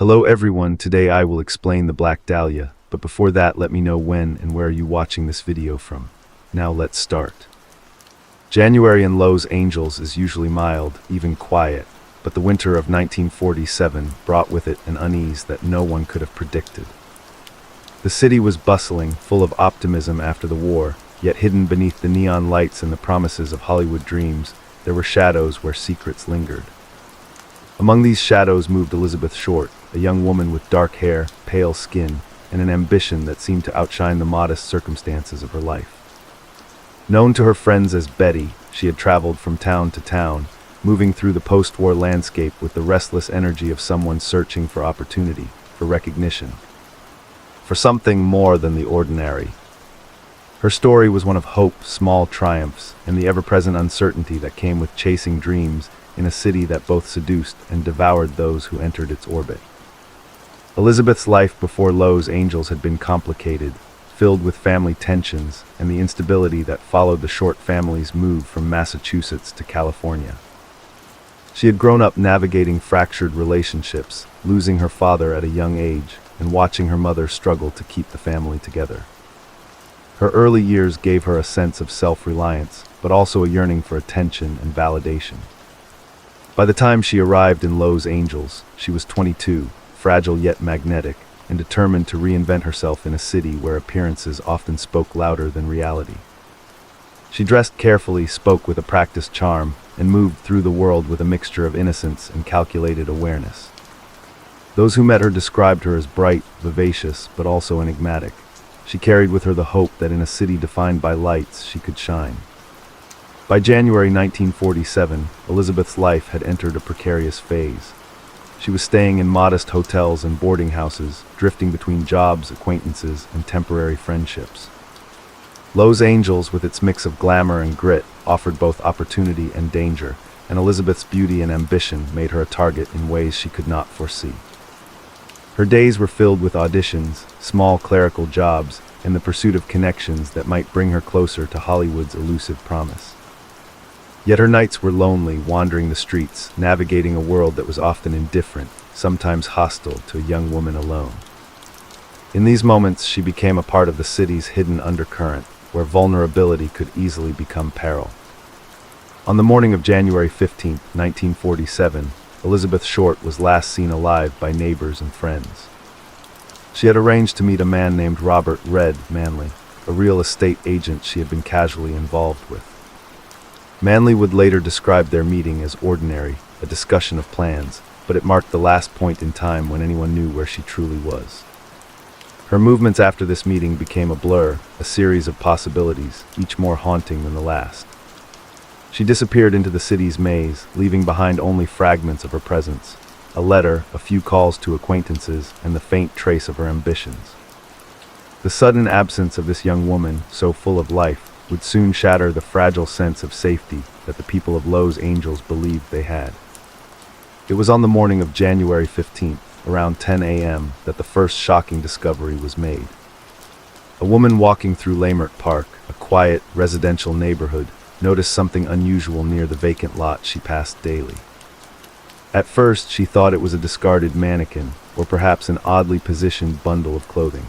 Hello everyone, today I will explain the Black Dahlia, but before that let me know when and where are you watching this video from. Now let's start. January in Los Angeles is usually mild, even quiet, but the winter of 1947 brought with it an unease that no one could have predicted. The city was bustling, full of optimism after the war, yet hidden beneath the neon lights and the promises of Hollywood dreams, there were shadows where secrets lingered. Among these shadows moved Elizabeth Short, a young woman with dark hair, pale skin, and an ambition that seemed to outshine the modest circumstances of her life. Known to her friends as Betty, she had traveled from town to town, moving through the post-war landscape with the restless energy of someone searching for opportunity, for recognition, for something more than the ordinary. Her story was one of hope, small triumphs, and the ever-present uncertainty that came with chasing dreams in a city that both seduced and devoured those who entered its orbit. Elizabeth's life before Los Angeles had been complicated, filled with family tensions and the instability that followed the Short family's move from Massachusetts to California. She had grown up navigating fractured relationships, losing her father at a young age, and watching her mother struggle to keep the family together. Her early years gave her a sense of self-reliance, but also a yearning for attention and validation. By the time she arrived in Los Angeles, she was 22, fragile yet magnetic, and determined to reinvent herself in a city where appearances often spoke louder than reality. She dressed carefully, spoke with a practiced charm, and moved through the world with a mixture of innocence and calculated awareness. Those who met her described her as bright, vivacious, but also enigmatic. She carried with her the hope that in a city defined by lights, she could shine. By January 1947, Elizabeth's life had entered a precarious phase. She was staying in modest hotels and boarding houses, drifting between jobs, acquaintances, and temporary friendships. Los Angeles, with its mix of glamour and grit, offered both opportunity and danger, and Elizabeth's beauty and ambition made her a target in ways she could not foresee. Her days were filled with auditions, small clerical jobs, and the pursuit of connections that might bring her closer to Hollywood's elusive promise. Yet her nights were lonely, wandering the streets, navigating a world that was often indifferent, sometimes hostile to a young woman alone. In these moments, she became a part of the city's hidden undercurrent, where vulnerability could easily become peril. On the morning of January 15, 1947, Elizabeth Short was last seen alive by neighbors and friends. She had arranged to meet a man named Robert "Red" Manley, a real estate agent she had been casually involved with. Manley would later describe their meeting as ordinary, a discussion of plans, but it marked the last point in time when anyone knew where she truly was. Her movements after this meeting became a blur, a series of possibilities, each more haunting than the last. She disappeared into the city's maze, leaving behind only fragments of her presence, a letter, a few calls to acquaintances, and the faint trace of her ambitions. The sudden absence of this young woman, so full of life, would soon shatter the fragile sense of safety that the people of Los Angeles believed they had. It was on the morning of January 15th, around 10 a.m., that the first shocking discovery was made. A woman walking through Leimert Park, a quiet, residential neighborhood, noticed something unusual near the vacant lot she passed daily. At first, she thought it was a discarded mannequin, or perhaps an oddly positioned bundle of clothing.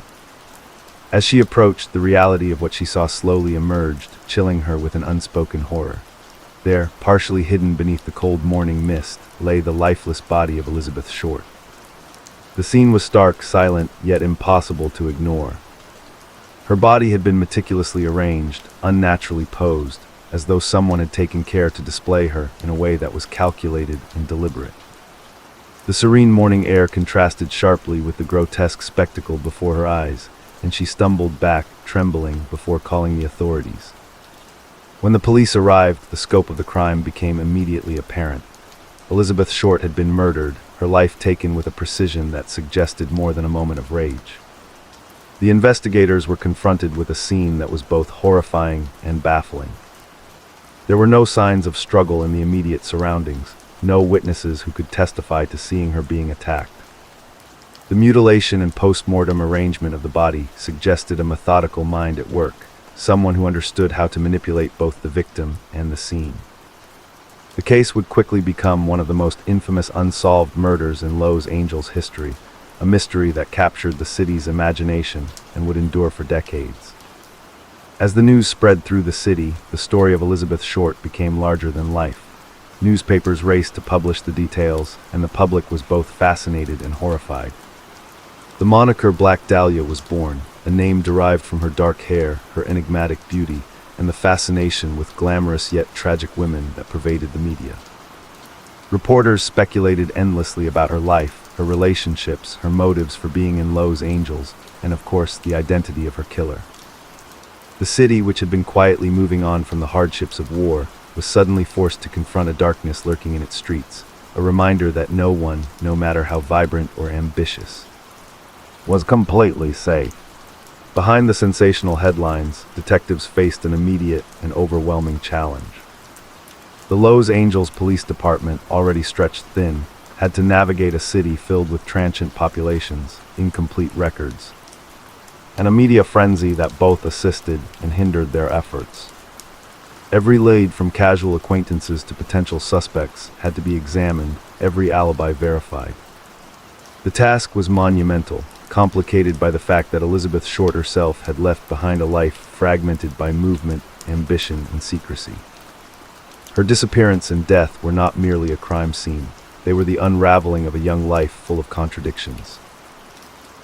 As she approached, the reality of what she saw slowly emerged, chilling her with an unspoken horror. There, partially hidden beneath the cold morning mist, lay the lifeless body of Elizabeth Short. The scene was stark, silent, yet impossible to ignore. Her body had been meticulously arranged, unnaturally posed, as though someone had taken care to display her in a way that was calculated and deliberate. The serene morning air contrasted sharply with the grotesque spectacle before her eyes, and she stumbled back, trembling, before calling the authorities. When the police arrived, the scope of the crime became immediately apparent. Elizabeth Short had been murdered, her life taken with a precision that suggested more than a moment of rage. The investigators were confronted with a scene that was both horrifying and baffling. There were no signs of struggle in the immediate surroundings, no witnesses who could testify to seeing her being attacked. The mutilation and post-mortem arrangement of the body suggested a methodical mind at work, someone who understood how to manipulate both the victim and the scene. The case would quickly become one of the most infamous unsolved murders in Los Angeles history, a mystery that captured the city's imagination and would endure for decades. As the news spread through the city, the story of Elizabeth Short became larger than life. Newspapers raced to publish the details, and the public was both fascinated and horrified. The moniker Black Dahlia was born, a name derived from her dark hair, her enigmatic beauty, and the fascination with glamorous yet tragic women that pervaded the media. Reporters speculated endlessly about her life, her relationships, her motives for being in Los Angeles, and of course, the identity of her killer. The city, which had been quietly moving on from the hardships of war, was suddenly forced to confront a darkness lurking in its streets, a reminder that no one, no matter how vibrant or ambitious, was completely safe. Behind the sensational headlines, detectives faced an immediate and overwhelming challenge. The Los Angeles Police Department, already stretched thin, had to navigate a city filled with transient populations, incomplete records, and a media frenzy that both assisted and hindered their efforts. Every lead, from casual acquaintances to potential suspects, had to be examined, every alibi verified. The task was monumental, complicated by the fact that Elizabeth Short herself had left behind a life fragmented by movement, ambition, and secrecy. Her disappearance and death were not merely a crime scene. They were the unraveling of a young life full of contradictions.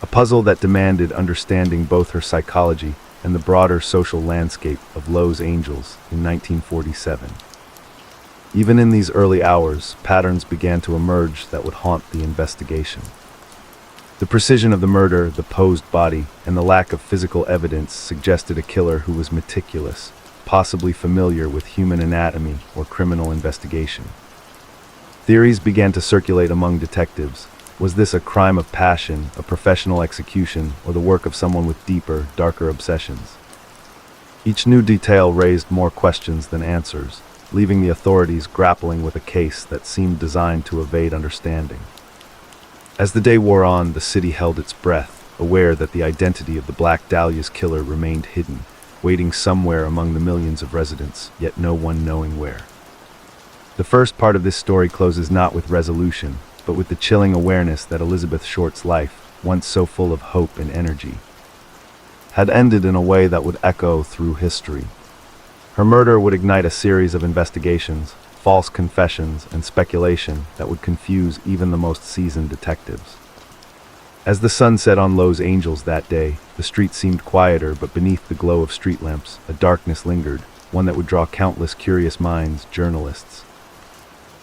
A puzzle that demanded understanding both her psychology and the broader social landscape of Los Angeles in 1947. Even in these early hours, patterns began to emerge that would haunt the investigation. The precision of the murder, the posed body, and the lack of physical evidence suggested a killer who was meticulous, possibly familiar with human anatomy or criminal investigation. Theories began to circulate among detectives. Was this a crime of passion, a professional execution, or the work of someone with deeper, darker obsessions? Each new detail raised more questions than answers, leaving the authorities grappling with a case that seemed designed to evade understanding. As the day wore on, the city held its breath, aware that the identity of the Black Dahlia's killer remained hidden, waiting somewhere among the millions of residents, yet no one knowing where. The first part of this story closes not with resolution, but with the chilling awareness that Elizabeth Short's life, once so full of hope and energy, had ended in a way that would echo through history. Her murder would ignite a series of investigations, false confessions, and speculation that would confuse even the most seasoned detectives. As the sun set on Los Angeles that day, the streets seemed quieter, but beneath the glow of street lamps, a darkness lingered, one that would draw countless curious minds, journalists,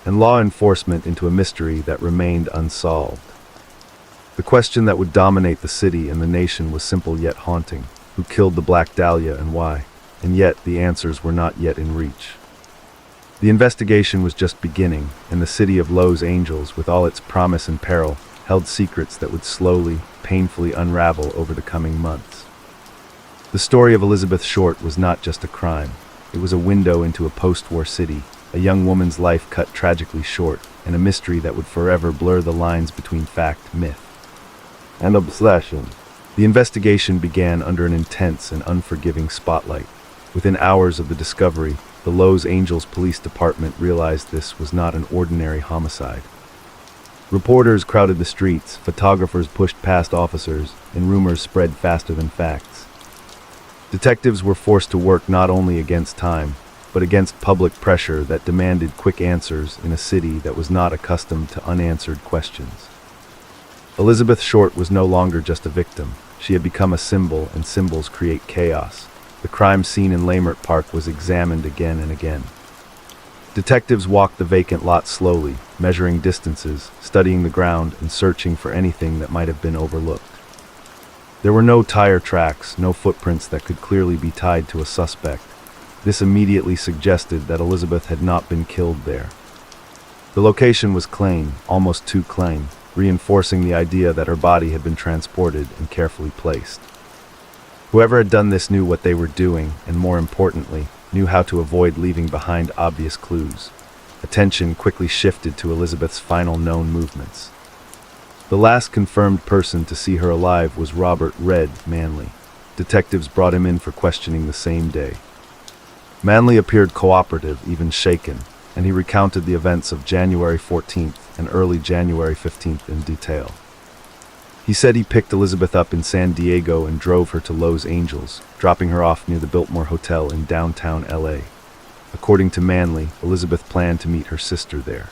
and law enforcement into a mystery that remained unsolved. The question that would dominate the city and the nation was simple yet haunting. Who killed the Black Dahlia and why? And yet, the answers were not yet in reach. The investigation was just beginning, and the city of Los Angeles, with all its promise and peril, held secrets that would slowly, painfully unravel over the coming months. The story of Elizabeth Short was not just a crime. It was a window into a post-war city, a young woman's life cut tragically short, and a mystery that would forever blur the lines between fact, myth, and obsession. The investigation began under an intense and unforgiving spotlight. Within hours of the discovery, the Los Angeles Police Department realized this was not an ordinary homicide. Reporters crowded the streets, photographers pushed past officers, and rumors spread faster than facts. Detectives were forced to work not only against time, but against public pressure that demanded quick answers in a city that was not accustomed to unanswered questions. Elizabeth Short was no longer just a victim. She had become a symbol, and symbols create chaos. The crime scene in Leimert Park was examined again and again. Detectives walked the vacant lot slowly, measuring distances, studying the ground, and searching for anything that might have been overlooked. There were no tire tracks, no footprints that could clearly be tied to a suspect. This immediately suggested that Elizabeth had not been killed there. The location was clean, almost too clean, reinforcing the idea that her body had been transported and carefully placed. Whoever had done this knew what they were doing, and more importantly, knew how to avoid leaving behind obvious clues. Attention quickly shifted to Elizabeth's final known movements. The last confirmed person to see her alive was Robert "Red" Manley. Detectives brought him in for questioning the same day. Manley appeared cooperative, even shaken. and he recounted the events of January 14th and early January 15th in detail. He said he picked Elizabeth up in San Diego and drove her to Los Angeles, dropping her off near the Biltmore Hotel in downtown LA. According to Manley, Elizabeth planned to meet her sister there.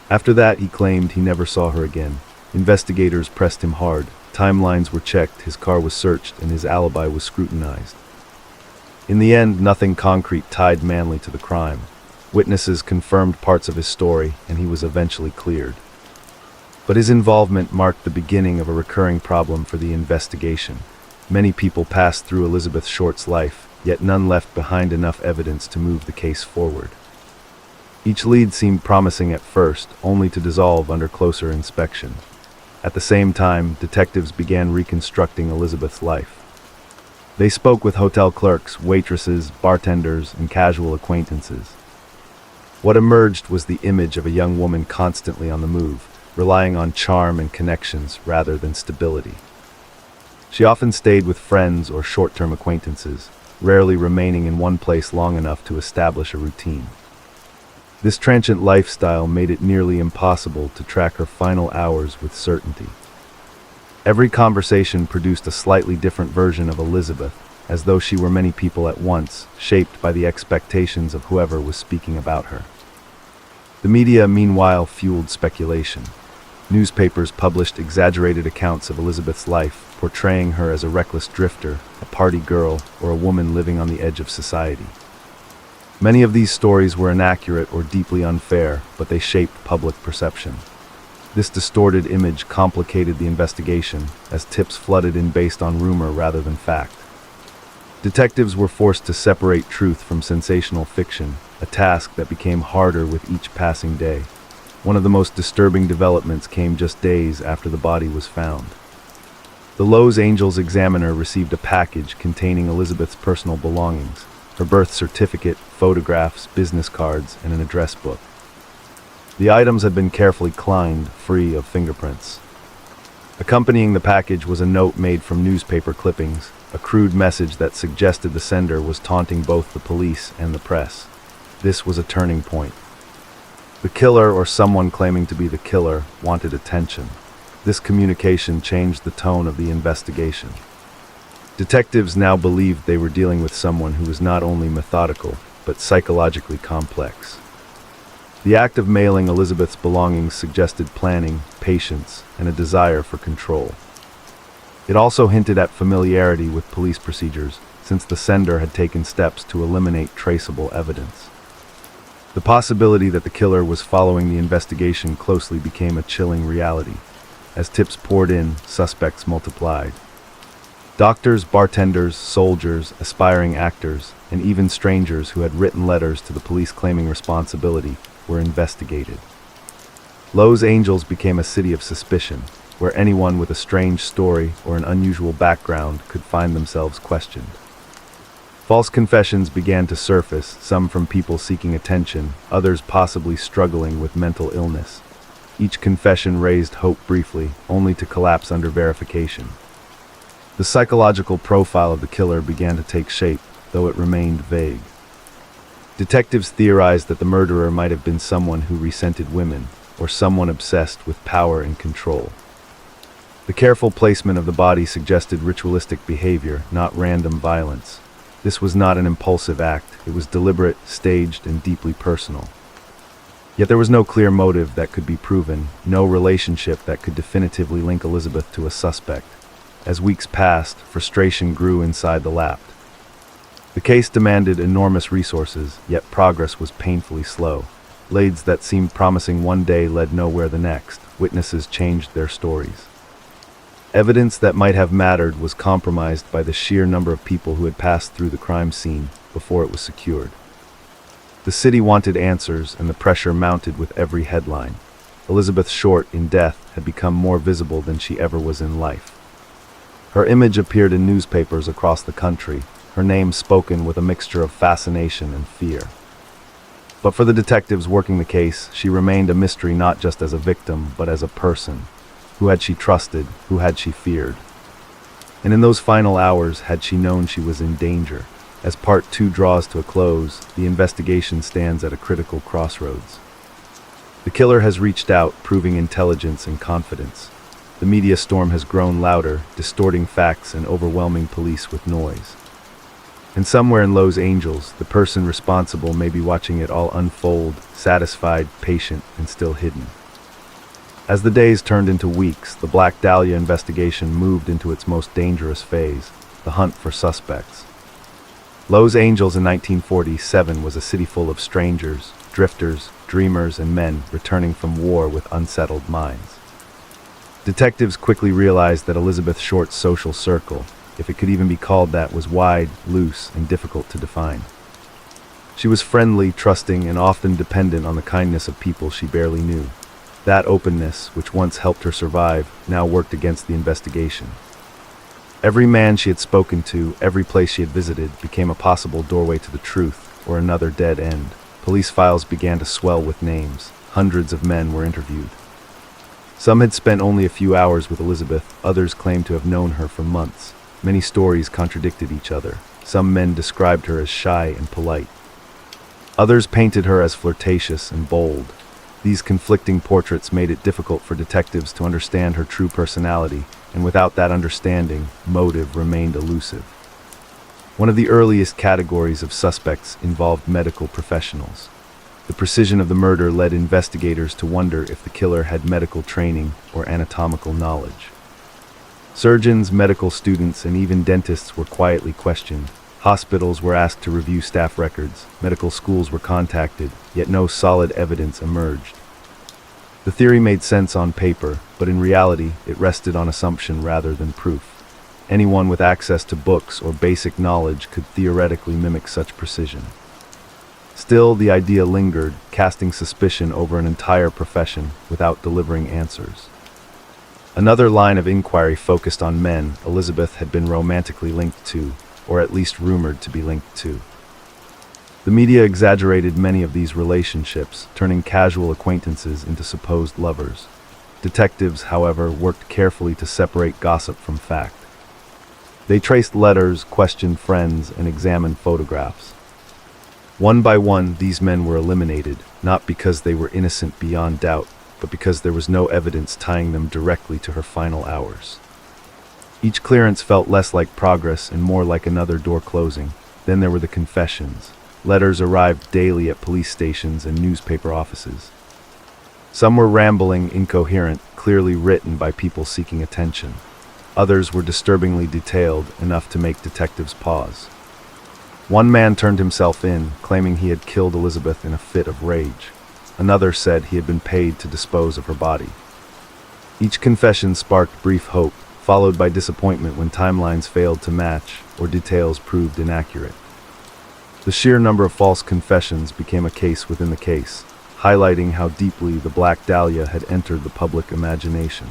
After that, he claimed he never saw her again. Investigators pressed him hard. Timelines were checked, his car was searched, and his alibi was scrutinized. In the end, nothing concrete tied Manley to the crime. Witnesses confirmed parts of his story, and he was eventually cleared. But his involvement marked the beginning of a recurring problem for the investigation. Many people passed through Elizabeth Short's life, yet none left behind enough evidence to move the case forward. Each lead seemed promising at first, only to dissolve under closer inspection. At the same time, detectives began reconstructing Elizabeth's life. They spoke with hotel clerks, waitresses, bartenders, and casual acquaintances. What emerged was the image of a young woman constantly on the move, relying on charm and connections rather than stability. She often stayed with friends or short-term acquaintances, rarely remaining in one place long enough to establish a routine. This transient lifestyle made it nearly impossible to track her final hours with certainty. Every conversation produced a slightly different version of Elizabeth, as though she were many people at once, shaped by the expectations of whoever was speaking about her. The media, meanwhile, fueled speculation. Newspapers published exaggerated accounts of Elizabeth's life, portraying her as a reckless drifter, a party girl, or a woman living on the edge of society. Many of these stories were inaccurate or deeply unfair, but they shaped public perception. This distorted image complicated the investigation, as tips flooded in based on rumor rather than fact. Detectives were forced to separate truth from sensational fiction, a task that became harder with each passing day. One of the most disturbing developments came just days after the body was found. The Los Angeles Examiner received a package containing Elizabeth's personal belongings, her birth certificate, photographs, business cards, and an address book. The items had been carefully cleaned, free of fingerprints. Accompanying the package was a note made from newspaper clippings, a crude message that suggested the sender was taunting both the police and the press. This was a turning point. The killer, or someone claiming to be the killer, wanted attention. This communication changed the tone of the investigation. Detectives now believed they were dealing with someone who was not only methodical, but psychologically complex. The act of mailing Elizabeth's belongings suggested planning, patience, and a desire for control. It also hinted at familiarity with police procedures, since the sender had taken steps to eliminate traceable evidence. The possibility that the killer was following the investigation closely became a chilling reality. As tips poured in, suspects multiplied. Doctors, bartenders, soldiers, aspiring actors, and even strangers who had written letters to the police claiming responsibility were investigated. Los Angeles became a city of suspicion, where anyone with a strange story or an unusual background could find themselves questioned. False confessions began to surface, some from people seeking attention, others possibly struggling with mental illness. Each confession raised hope briefly, only to collapse under verification. The psychological profile of the killer began to take shape, though it remained vague. Detectives theorized that the murderer might have been someone who resented women, or someone obsessed with power and control. The careful placement of the body suggested ritualistic behavior, not random violence. This was not an impulsive act, it was deliberate, staged, and deeply personal. Yet there was no clear motive that could be proven, no relationship that could definitively link Elizabeth to a suspect. As weeks passed, frustration grew inside the lab. The case demanded enormous resources, yet progress was painfully slow. Leads that seemed promising one day led nowhere the next. Witnesses changed their stories. Evidence that might have mattered was compromised by the sheer number of people who had passed through the crime scene before it was secured. The city wanted answers, and the pressure mounted with every headline. Elizabeth Short, in death, had become more visible than she ever was in life. Her image appeared in newspapers across the country, her name spoken with a mixture of fascination and fear. But for the detectives working the case, she remained a mystery not just as a victim, but as a person. Who had she trusted? Who had she feared? And in those final hours, had she known she was in danger? As Part 2 draws to a close, the investigation stands at a critical crossroads. The killer has reached out, proving intelligence and confidence. The media storm has grown louder, distorting facts and overwhelming police with noise. And somewhere in Los Angeles, the person responsible may be watching it all unfold, satisfied, patient, and still hidden. As the days turned into weeks, the Black Dahlia investigation moved into its most dangerous phase, the hunt for suspects. Los Angeles in 1947 was a city full of strangers, drifters, dreamers, and men returning from war with unsettled minds. Detectives quickly realized that Elizabeth Short's social circle, if it could even be called that, was wide, loose, and difficult to define. She was friendly, trusting, and often dependent on the kindness of people she barely knew. That openness, which once helped her survive, now worked against the investigation. Every man she had spoken to, every place she had visited, became a possible doorway to the truth, or another dead end. Police files began to swell with names. Hundreds of men were interviewed. Some had spent only a few hours with Elizabeth, others claimed to have known her for months. Many stories contradicted each other. Some men described her as shy and polite. Others painted her as flirtatious and bold. These conflicting portraits made it difficult for detectives to understand her true personality, and without that understanding, motive remained elusive. One of the earliest categories of suspects involved medical professionals. The precision of the murder led investigators to wonder if the killer had medical training or anatomical knowledge. Surgeons, medical students, and even dentists were quietly questioned. Hospitals were asked to review staff records. Medical schools were contacted, yet no solid evidence emerged. The theory made sense on paper, but in reality, it rested on assumption rather than proof. Anyone with access to books or basic knowledge could theoretically mimic such precision. Still, the idea lingered, casting suspicion over an entire profession without delivering answers. Another line of inquiry focused on men Elizabeth had been romantically linked to, or at least rumored to be linked to. The media exaggerated many of these relationships, turning casual acquaintances into supposed lovers. Detectives, however, worked carefully to separate gossip from fact. They traced letters, questioned friends, and examined photographs. One by one, these men were eliminated, not because they were innocent beyond doubt, but because there was no evidence tying them directly to her final hours. Each clearance felt less like progress and more like another door closing. Then there were the confessions. Letters arrived daily at police stations and newspaper offices. Some were rambling, incoherent, clearly written by people seeking attention. Others were disturbingly detailed, enough to make detectives pause. One man turned himself in, claiming he had killed Elizabeth in a fit of rage. Another said he had been paid to dispose of her body. Each confession sparked brief hope, followed by disappointment when timelines failed to match or details proved inaccurate. The sheer number of false confessions became a case within the case, highlighting how deeply the Black Dahlia had entered the public imagination.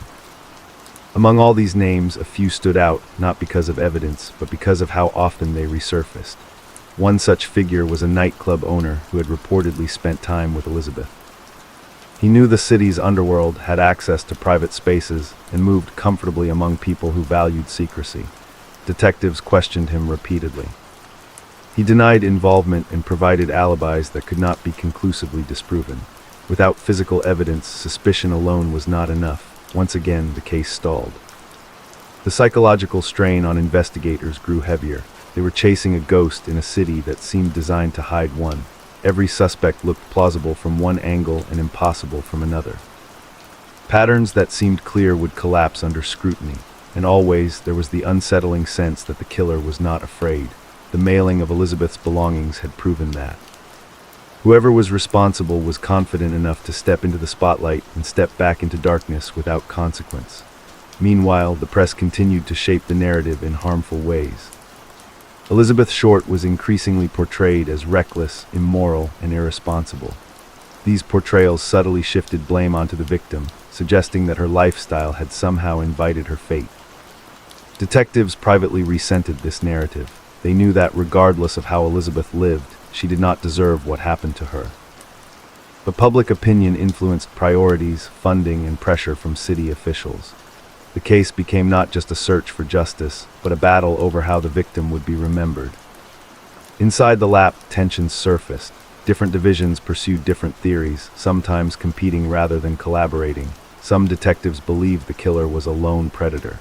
Among all these names, a few stood out, not because of evidence, but because of how often they resurfaced. One such figure was a nightclub owner who had reportedly spent time with Elizabeth. He knew the city's underworld, had access to private spaces, and moved comfortably among people who valued secrecy. Detectives questioned him repeatedly. He denied involvement and provided alibis that could not be conclusively disproven. Without physical evidence, suspicion alone was not enough. Once again, the case stalled. The psychological strain on investigators grew heavier. They were chasing a ghost in a city that seemed designed to hide one. Every suspect looked plausible from one angle and impossible from another. Patterns that seemed clear would collapse under scrutiny, and always there was the unsettling sense that the killer was not afraid. The mailing of Elizabeth's belongings had proven that. Whoever was responsible was confident enough to step into the spotlight and step back into darkness without consequence. Meanwhile, the press continued to shape the narrative in harmful ways. Elizabeth Short was increasingly portrayed as reckless, immoral, and irresponsible. These portrayals subtly shifted blame onto the victim, suggesting that her lifestyle had somehow invited her fate. Detectives privately resented this narrative. They knew that regardless of how Elizabeth lived, she did not deserve what happened to her. But public opinion influenced priorities, funding, and pressure from city officials. The case became not just a search for justice, but a battle over how the victim would be remembered. Inside the lab, tensions surfaced. Different divisions pursued different theories, sometimes competing rather than collaborating. Some detectives believed the killer was a lone predator.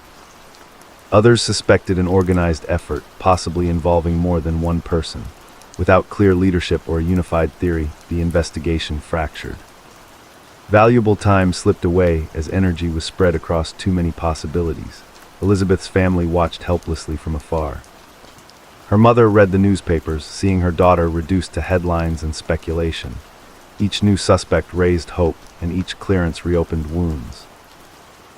Others suspected an organized effort, possibly involving more than one person. Without clear leadership or a unified theory, the investigation fractured. Valuable time slipped away as energy was spread across too many possibilities. Elizabeth's family watched helplessly from afar. Her mother read the newspapers, seeing her daughter reduced to headlines and speculation. Each new suspect raised hope, and each clearance reopened wounds.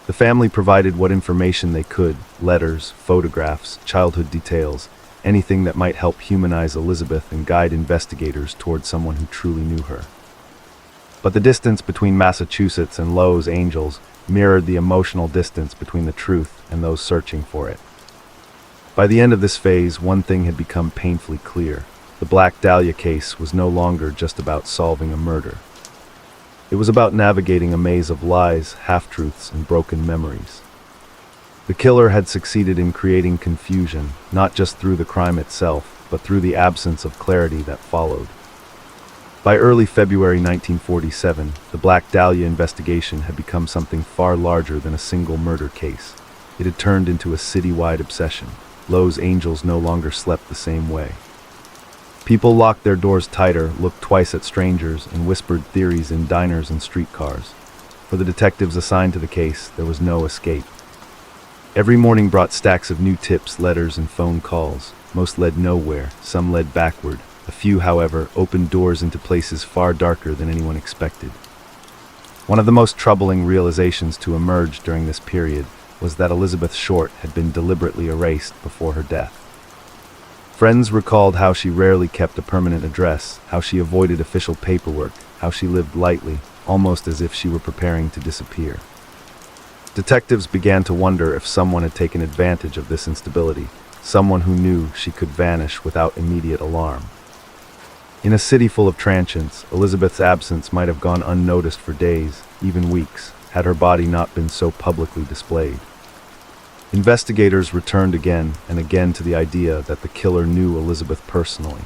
The family provided what information they could: letters, photographs, childhood details, anything that might help humanize Elizabeth and guide investigators toward someone who truly knew her. But the distance between Massachusetts and Los Angeles mirrored the emotional distance between the truth and those searching for it. By the end of this phase, one thing had become painfully clear. The Black Dahlia case was no longer just about solving a murder. It was about navigating a maze of lies, half-truths, and broken memories. The killer had succeeded in creating confusion, not just through the crime itself, but through the absence of clarity that followed. By early February 1947, the Black Dahlia investigation had become something far larger than a single murder case. It had turned into a citywide obsession. Los Angeles no longer slept the same way. People locked their doors tighter, looked twice at strangers, and whispered theories in diners and streetcars. For the detectives assigned to the case, there was no escape. Every morning brought stacks of new tips, letters, and phone calls. Most led nowhere, some led backward. A few, however, opened doors into places far darker than anyone expected. One of the most troubling realizations to emerge during this period was that Elizabeth Short had been deliberately erased before her death. Friends recalled how she rarely kept a permanent address, how she avoided official paperwork, how she lived lightly, almost as if she were preparing to disappear. Detectives began to wonder if someone had taken advantage of this instability, someone who knew she could vanish without immediate alarm. In a city full of transients, Elizabeth's absence might have gone unnoticed for days, even weeks, had her body not been so publicly displayed. Investigators returned again and again to the idea that the killer knew Elizabeth personally.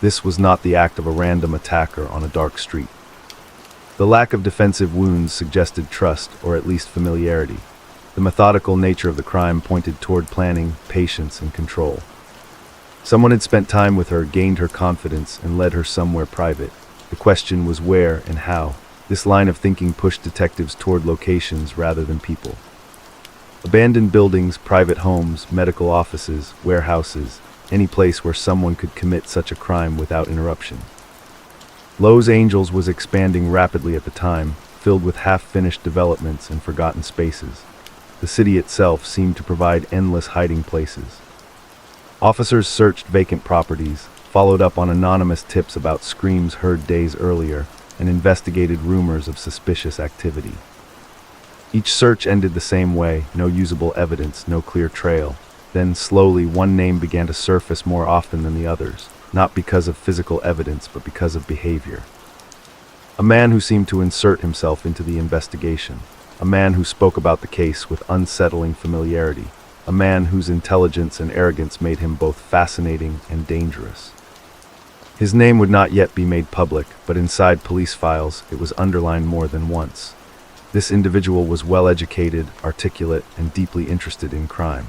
This was not the act of a random attacker on a dark street. The lack of defensive wounds suggested trust, or at least familiarity. The methodical nature of the crime pointed toward planning, patience, and control. Someone had spent time with her, gained her confidence, and led her somewhere private. The question was where and how. This line of thinking pushed detectives toward locations rather than people. Abandoned buildings, private homes, medical offices, warehouses, any place where someone could commit such a crime without interruption. Los Angeles was expanding rapidly at the time, filled with half-finished developments and forgotten spaces. The city itself seemed to provide endless hiding places. Officers searched vacant properties, followed up on anonymous tips about screams heard days earlier, and investigated rumors of suspicious activity. Each search ended the same way: no usable evidence, no clear trail. Then, slowly, one name began to surface more often than the others, not because of physical evidence, but because of behavior. A man who seemed to insert himself into the investigation. A man who spoke about the case with unsettling familiarity. A man whose intelligence and arrogance made him both fascinating and dangerous. His name would not yet be made public, but inside police files it was underlined more than once. This individual was well-educated, articulate, and deeply interested in crime.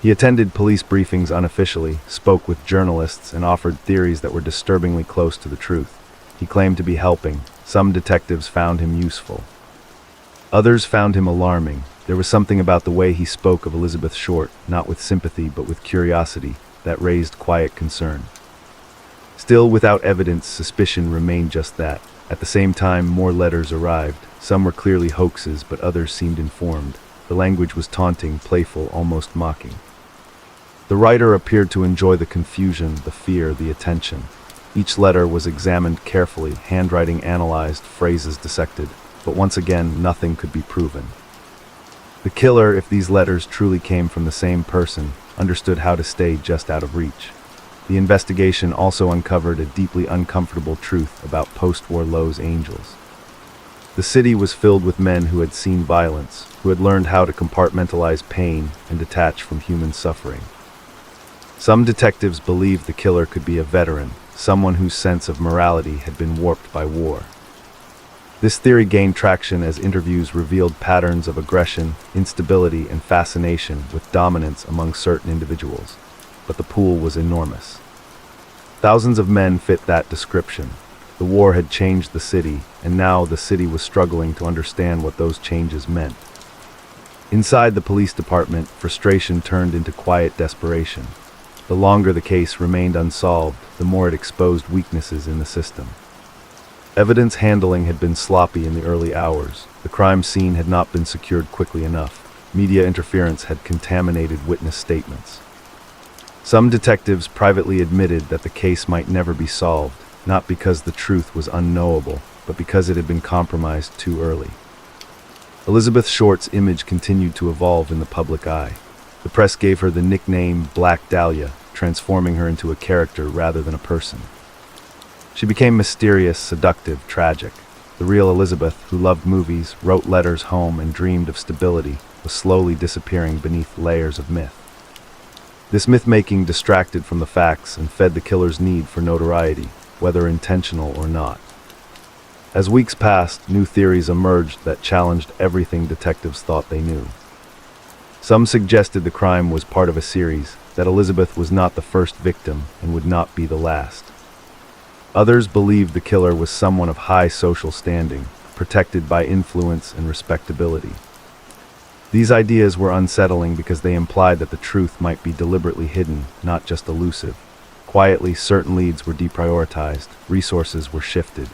He attended police briefings unofficially, spoke with journalists, and offered theories that were disturbingly close to the truth. He claimed to be helping. Some detectives found him useful. Others found him alarming. There was something about the way he spoke of Elizabeth Short, not with sympathy but with curiosity, that raised quiet concern. Still, without evidence, suspicion remained just that. At the same time, more letters arrived. Some were clearly hoaxes, but others seemed informed. The language was taunting, playful, almost mocking. The writer appeared to enjoy the confusion, the fear, the attention. Each letter was examined carefully, handwriting analyzed, phrases dissected, but once again, nothing could be proven. The killer, if these letters truly came from the same person, understood how to stay just out of reach. The investigation also uncovered a deeply uncomfortable truth about post-war Los Angeles. The city was filled with men who had seen violence, who had learned how to compartmentalize pain and detach from human suffering. Some detectives believed the killer could be a veteran, someone whose sense of morality had been warped by war. This theory gained traction as interviews revealed patterns of aggression, instability, and fascination with dominance among certain individuals, but the pool was enormous. Thousands of men fit that description. The war had changed the city, and now the city was struggling to understand what those changes meant. Inside the police department, frustration turned into quiet desperation. The longer the case remained unsolved, the more it exposed weaknesses in the system. Evidence handling had been sloppy in the early hours. The crime scene had not been secured quickly enough. Media interference had contaminated witness statements. Some detectives privately admitted that the case might never be solved, not because the truth was unknowable, but because it had been compromised too early. Elizabeth Short's image continued to evolve in the public eye. The press gave her the nickname Black Dahlia, transforming her into a character rather than a person. She became mysterious, seductive, tragic. The real Elizabeth, who loved movies, wrote letters home, and dreamed of stability, was slowly disappearing beneath layers of myth. This myth-making distracted from the facts and fed the killer's need for notoriety, whether intentional or not. As weeks passed, new theories emerged that challenged everything detectives thought they knew. Some suggested the crime was part of a series, that Elizabeth was not the first victim and would not be the last. Others believed the killer was someone of high social standing, protected by influence and respectability. These ideas were unsettling because they implied that the truth might be deliberately hidden, not just elusive. Quietly, certain leads were deprioritized, resources were shifted.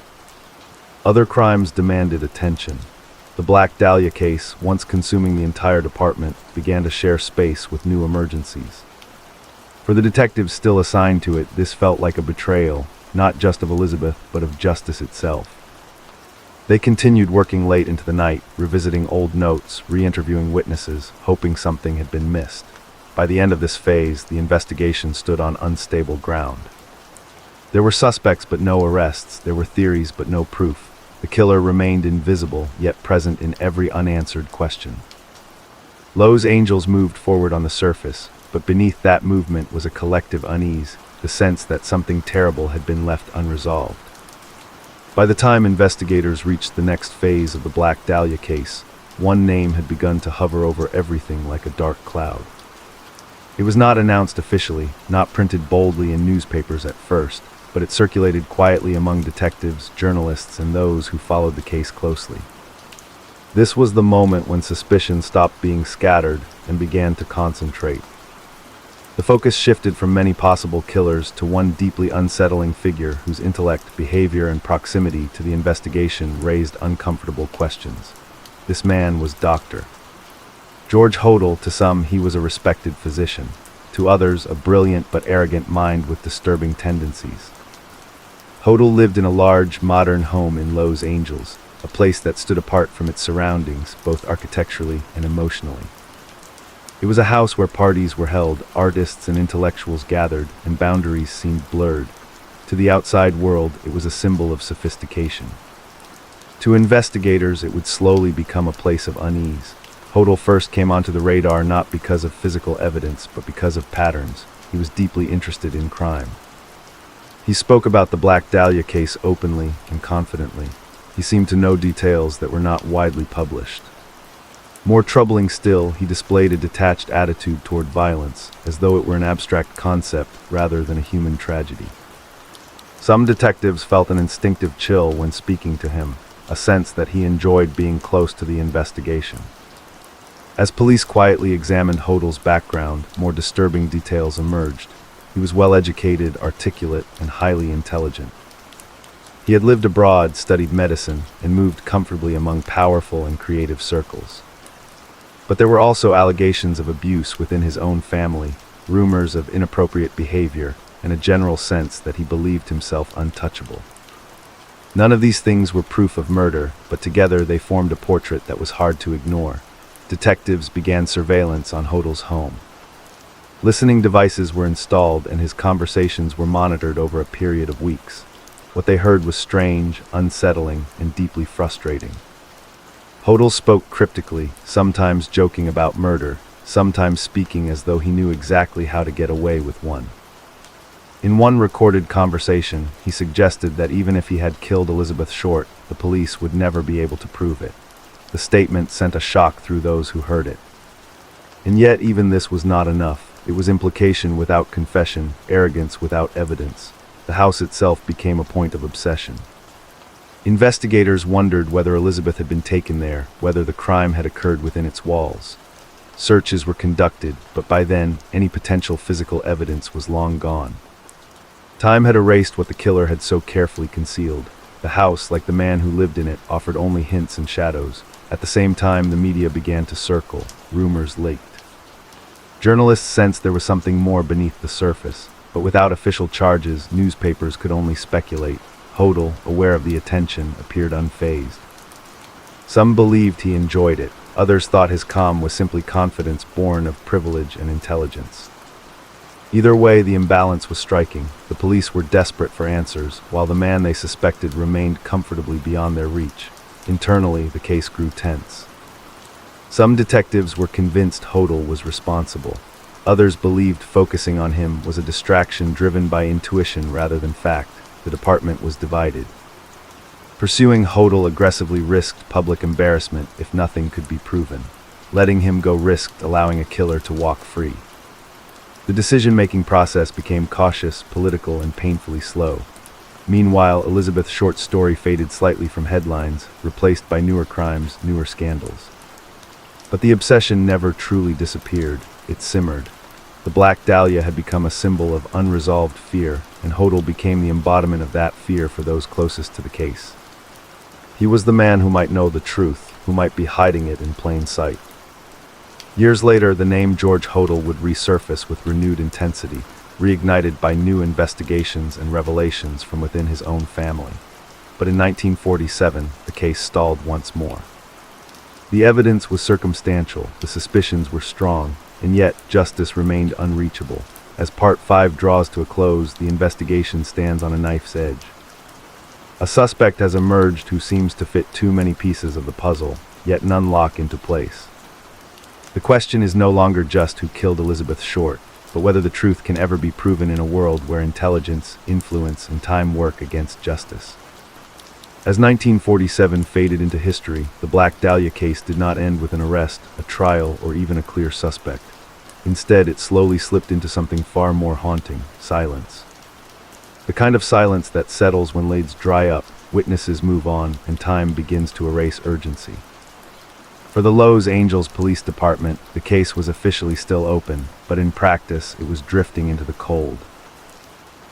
Other crimes demanded attention. The Black Dahlia case, once consuming the entire department, began to share space with new emergencies. For the detectives still assigned to it, this felt like a betrayal, not just of Elizabeth, but of justice itself. They continued working late into the night, revisiting old notes, re-interviewing witnesses, hoping something had been missed. By the end of this phase, the investigation stood on unstable ground. There were suspects but no arrests, there were theories but no proof. The killer remained invisible, yet present in every unanswered question. Lowe's angels moved forward on the surface, but beneath that movement was a collective unease, the sense that something terrible had been left unresolved. By the time investigators reached the next phase of the Black Dahlia case, one name had begun to hover over everything like a dark cloud. It was not announced officially, not printed boldly in newspapers at first, but it circulated quietly among detectives, journalists, and those who followed the case closely. This was the moment when suspicion stopped being scattered and began to concentrate. The focus shifted from many possible killers to one deeply unsettling figure whose intellect, behavior, and proximity to the investigation raised uncomfortable questions. This man was Dr. George Hodel. To some, he was a respected physician. To others, a brilliant but arrogant mind with disturbing tendencies. Hodel lived in a large, modern home in Lowe's Angels, a place that stood apart from its surroundings, both architecturally and emotionally. It was a house where parties were held, artists and intellectuals gathered, and boundaries seemed blurred. To the outside world, it was a symbol of sophistication. To investigators, it would slowly become a place of unease. Hodel first came onto the radar not because of physical evidence, but because of patterns. He was deeply interested in crime. He spoke about the Black Dahlia case openly and confidently. He seemed to know details that were not widely published. More troubling still, he displayed a detached attitude toward violence, as though it were an abstract concept rather than a human tragedy. Some detectives felt an instinctive chill when speaking to him, a sense that he enjoyed being close to the investigation. As police quietly examined Hodel's background, more disturbing details emerged. He was well-educated, articulate, and highly intelligent. He had lived abroad, studied medicine, and moved comfortably among powerful and creative circles. But there were also allegations of abuse within his own family, rumors of inappropriate behavior, and a general sense that he believed himself untouchable. None of these things were proof of murder, but together they formed a portrait that was hard to ignore. Detectives began surveillance on Hodel's home. Listening devices were installed and his conversations were monitored over a period of weeks. What they heard was strange, unsettling, and deeply frustrating. Hodel spoke cryptically, sometimes joking about murder, sometimes speaking as though he knew exactly how to get away with one. In one recorded conversation, he suggested that even if he had killed Elizabeth Short, the police would never be able to prove it. The statement sent a shock through those who heard it. And yet even this was not enough. It was implication without confession, arrogance without evidence. The house itself became a point of obsession. Investigators wondered whether Elizabeth had been taken there, whether the crime had occurred within its walls. Searches were conducted, but by then, any potential physical evidence was long gone. Time had erased what the killer had so carefully concealed. The house, like the man who lived in it, offered only hints and shadows. At the same time, the media began to circle. Rumors leaked. Journalists sensed there was something more beneath the surface, but without official charges, newspapers could only speculate. Hodel, aware of the attention, appeared unfazed. Some believed he enjoyed it. Others thought his calm was simply confidence born of privilege and intelligence. Either way, the imbalance was striking. The police were desperate for answers, while the man they suspected remained comfortably beyond their reach. Internally, the case grew tense. Some detectives were convinced Hodel was responsible. Others believed focusing on him was a distraction driven by intuition rather than fact. The department was divided. Pursuing Hodel aggressively risked public embarrassment if nothing could be proven. Letting him go risked allowing a killer to walk free. The decision-making process became cautious, political, and painfully slow. Meanwhile, Elizabeth Short's story faded slightly from headlines, replaced by newer crimes, newer scandals. But the obsession never truly disappeared. It simmered. The Black Dahlia had become a symbol of unresolved fear, and Hodel became the embodiment of that fear for those closest to the case. He was the man who might know the truth, who might be hiding it in plain sight. Years later, the name George Hodel would resurface with renewed intensity, reignited by new investigations and revelations from within his own family. But in 1947, the case stalled once more. The evidence was circumstantial, the suspicions were strong, and yet justice remained unreachable. As Part 5 draws to a close, the investigation stands on a knife's edge. A suspect has emerged who seems to fit too many pieces of the puzzle, yet none lock into place. The question is no longer just who killed Elizabeth Short, but whether the truth can ever be proven in a world where intelligence, influence, and time work against justice. As 1947 faded into history, the Black Dahlia case did not end with an arrest, a trial, or even a clear suspect. Instead, it slowly slipped into something far more haunting: silence. The kind of silence that settles when leads dry up, witnesses move on, and time begins to erase urgency. For the Los Angeles Police Department, the case was officially still open, but in practice, it was drifting into the cold.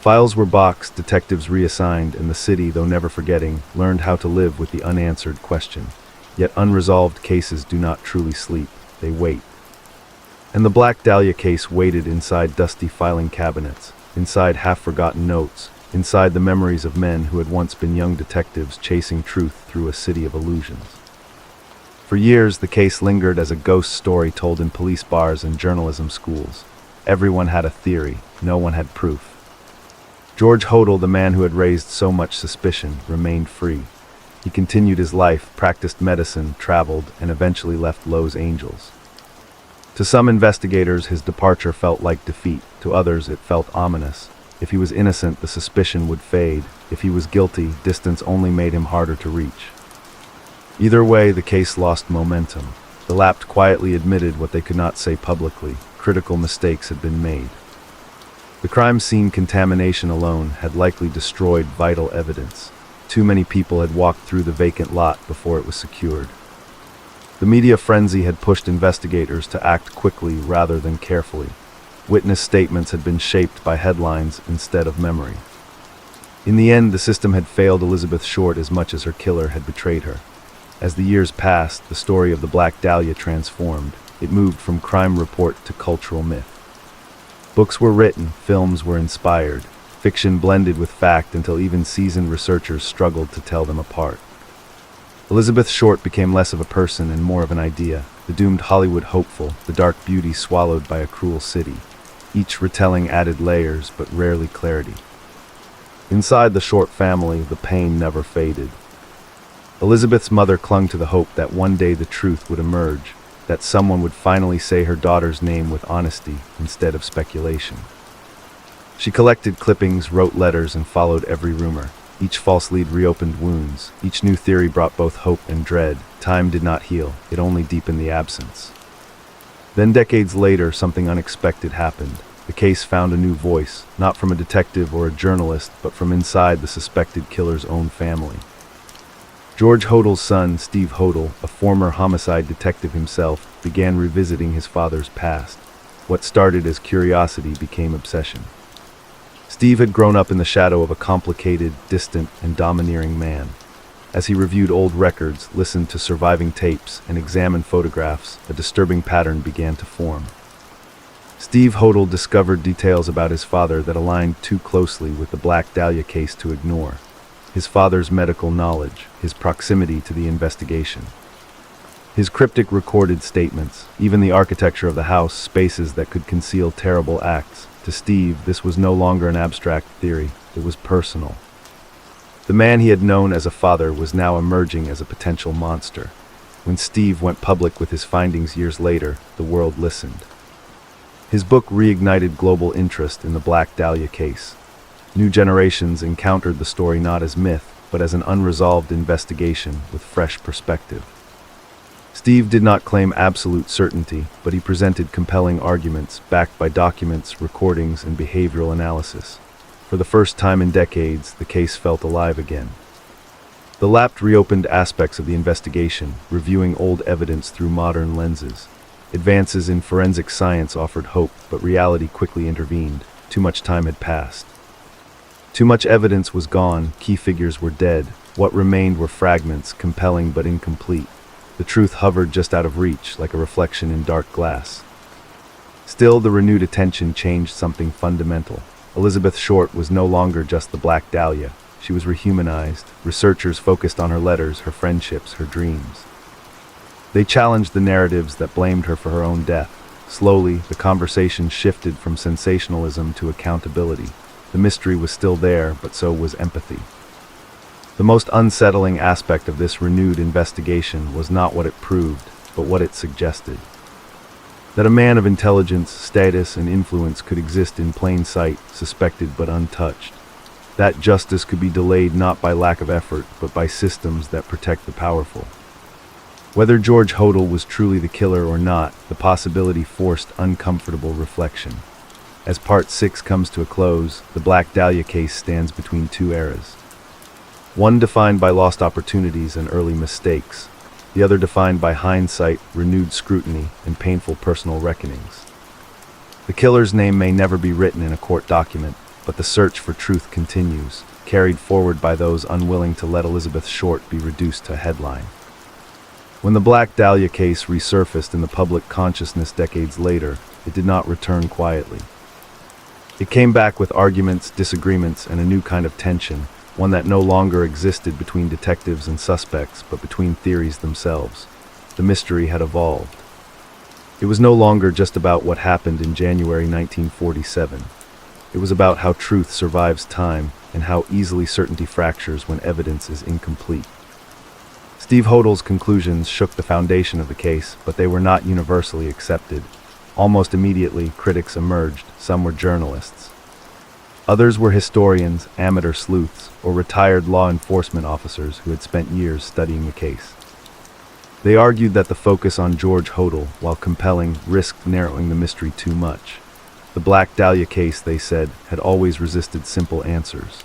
Files were boxed, detectives reassigned, and the city, though never forgetting, learned how to live with the unanswered question. Yet unresolved cases do not truly sleep, they wait. And the Black Dahlia case waited inside dusty filing cabinets, inside half-forgotten notes, inside the memories of men who had once been young detectives chasing truth through a city of illusions. For years, the case lingered as a ghost story told in police bars and journalism schools. Everyone had a theory, no one had proof. George Hodel, the man who had raised so much suspicion, remained free. He continued his life, practiced medicine, traveled, and eventually left Los Angeles. To some investigators, his departure felt like defeat. To others, it felt ominous. If he was innocent, the suspicion would fade. If he was guilty, distance only made him harder to reach. Either way, the case lost momentum. The Lapt quietly admitted what they could not say publicly: critical mistakes had been made. The crime scene contamination alone had likely destroyed vital evidence. Too many people had walked through the vacant lot before it was secured. The media frenzy had pushed investigators to act quickly rather than carefully. Witness statements had been shaped by headlines instead of memory. In the end, the system had failed Elizabeth Short as much as her killer had betrayed her. As the years passed, the story of the Black Dahlia transformed. It moved from crime report to cultural myth. Books were written, films were inspired, fiction blended with fact until even seasoned researchers struggled to tell them apart. Elizabeth Short became less of a person and more of an idea, the doomed Hollywood hopeful, the dark beauty swallowed by a cruel city. Each retelling added layers, but rarely clarity. Inside the Short family, the pain never faded. Elizabeth's mother clung to the hope that one day the truth would emerge. that someone would finally say her daughter's name with honesty instead of speculation. She collected clippings, wrote letters, and followed every rumor. Each false lead reopened wounds. Each new theory brought both hope and dread. Time did not heal, it only deepened the absence. Then decades later, something unexpected happened. The case found a new voice, not from a detective or a journalist, but from inside the suspected killer's own family. George Hodel's son, Steve Hodel, a former homicide detective himself, began revisiting his father's past. What started as curiosity became obsession. Steve had grown up in the shadow of a complicated, distant, and domineering man. As he reviewed old records, listened to surviving tapes, and examined photographs, a disturbing pattern began to form. Steve Hodel discovered details about his father that aligned too closely with the Black Dahlia case to ignore. His father's medical knowledge, his proximity to the investigation. His cryptic recorded statements, even the architecture of the house, spaces that could conceal terrible acts. To Steve, this was no longer an abstract theory, it was personal. The man he had known as a father was now emerging as a potential monster. When Steve went public with his findings years later, the world listened. His book reignited global interest in the Black Dahlia case. New generations encountered the story not as myth, but as an unresolved investigation with fresh perspective. Steve did not claim absolute certainty, but he presented compelling arguments backed by documents, recordings, and behavioral analysis. For the first time in decades, the case felt alive again. The lab reopened aspects of the investigation, reviewing old evidence through modern lenses. Advances in forensic science offered hope, but reality quickly intervened. Too much time had passed. Too much evidence was gone, key figures were dead. What remained were fragments, compelling but incomplete. The truth hovered just out of reach, like a reflection in dark glass. Still, the renewed attention changed something fundamental. Elizabeth Short was no longer just the Black Dahlia. She was rehumanized. Researchers focused on her letters, her friendships, her dreams. They challenged the narratives that blamed her for her own death. Slowly, the conversation shifted from sensationalism to accountability. The mystery was still there, but so was empathy. The most unsettling aspect of this renewed investigation was not what it proved, but what it suggested. That a man of intelligence, status, and influence could exist in plain sight, suspected but untouched. That justice could be delayed not by lack of effort, but by systems that protect the powerful. Whether George Hodel was truly the killer or not, the possibility forced uncomfortable reflection. As Part 6 comes to a close, the Black Dahlia case stands between two eras. One defined by lost opportunities and early mistakes, the other defined by hindsight, renewed scrutiny, and painful personal reckonings. The killer's name may never be written in a court document, but the search for truth continues, carried forward by those unwilling to let Elizabeth Short be reduced to a headline. When the Black Dahlia case resurfaced in the public consciousness decades later, it did not return quietly. It came back with arguments, disagreements, and a new kind of tension, one that no longer existed between detectives and suspects, but between theories themselves. The mystery had evolved. It was no longer just about what happened in January 1947. It was about how truth survives time and how easily certainty fractures when evidence is incomplete. Steve Hodel's conclusions shook the foundation of the case, but they were not universally accepted. Almost immediately, critics emerged. Some were journalists. Others were historians, amateur sleuths, or retired law enforcement officers who had spent years studying the case. They argued that the focus on George Hodel, while compelling, risked narrowing the mystery too much. The Black Dahlia case, they said, had always resisted simple answers.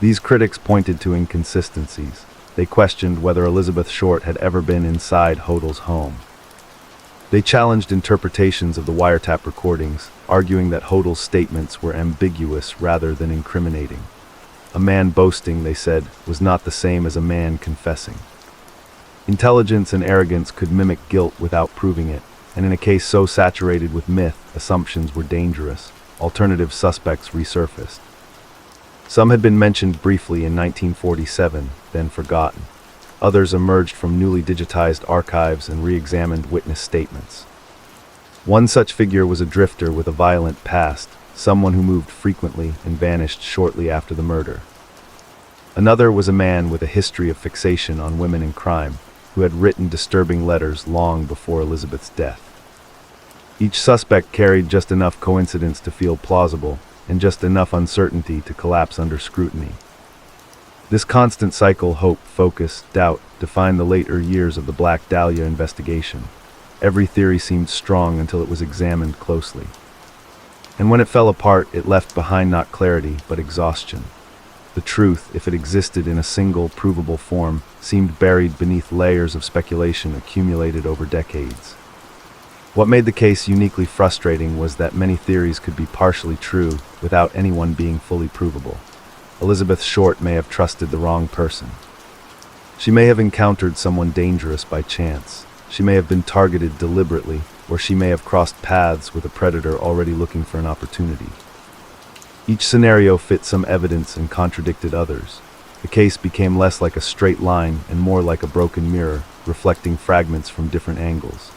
These critics pointed to inconsistencies. They questioned whether Elizabeth Short had ever been inside Hodel's home. They challenged interpretations of the wiretap recordings, arguing that Hodel's statements were ambiguous rather than incriminating. A man boasting, they said, was not the same as a man confessing. Intelligence and arrogance could mimic guilt without proving it, and in a case so saturated with myth, assumptions were dangerous. Alternative suspects resurfaced. Some had been mentioned briefly in 1947, then forgotten. Others emerged from newly digitized archives and re-examined witness statements. One such figure was a drifter with a violent past, someone who moved frequently and vanished shortly after the murder. Another was a man with a history of fixation on women and crime, who had written disturbing letters long before Elizabeth's death. Each suspect carried just enough coincidence to feel plausible, and just enough uncertainty to collapse under scrutiny. This constant cycle, hope, focus, doubt, defined the later years of the Black Dahlia investigation. Every theory seemed strong until it was examined closely. And when it fell apart, it left behind not clarity, but exhaustion. The truth, if it existed in a single, provable form, seemed buried beneath layers of speculation accumulated over decades. What made the case uniquely frustrating was that many theories could be partially true without anyone being fully provable. Elizabeth Short may have trusted the wrong person. She may have encountered someone dangerous by chance. She may have been targeted deliberately, or she may have crossed paths with a predator already looking for an opportunity. Each scenario fit some evidence and contradicted others. The case became less like a straight line and more like a broken mirror, reflecting fragments from different angles.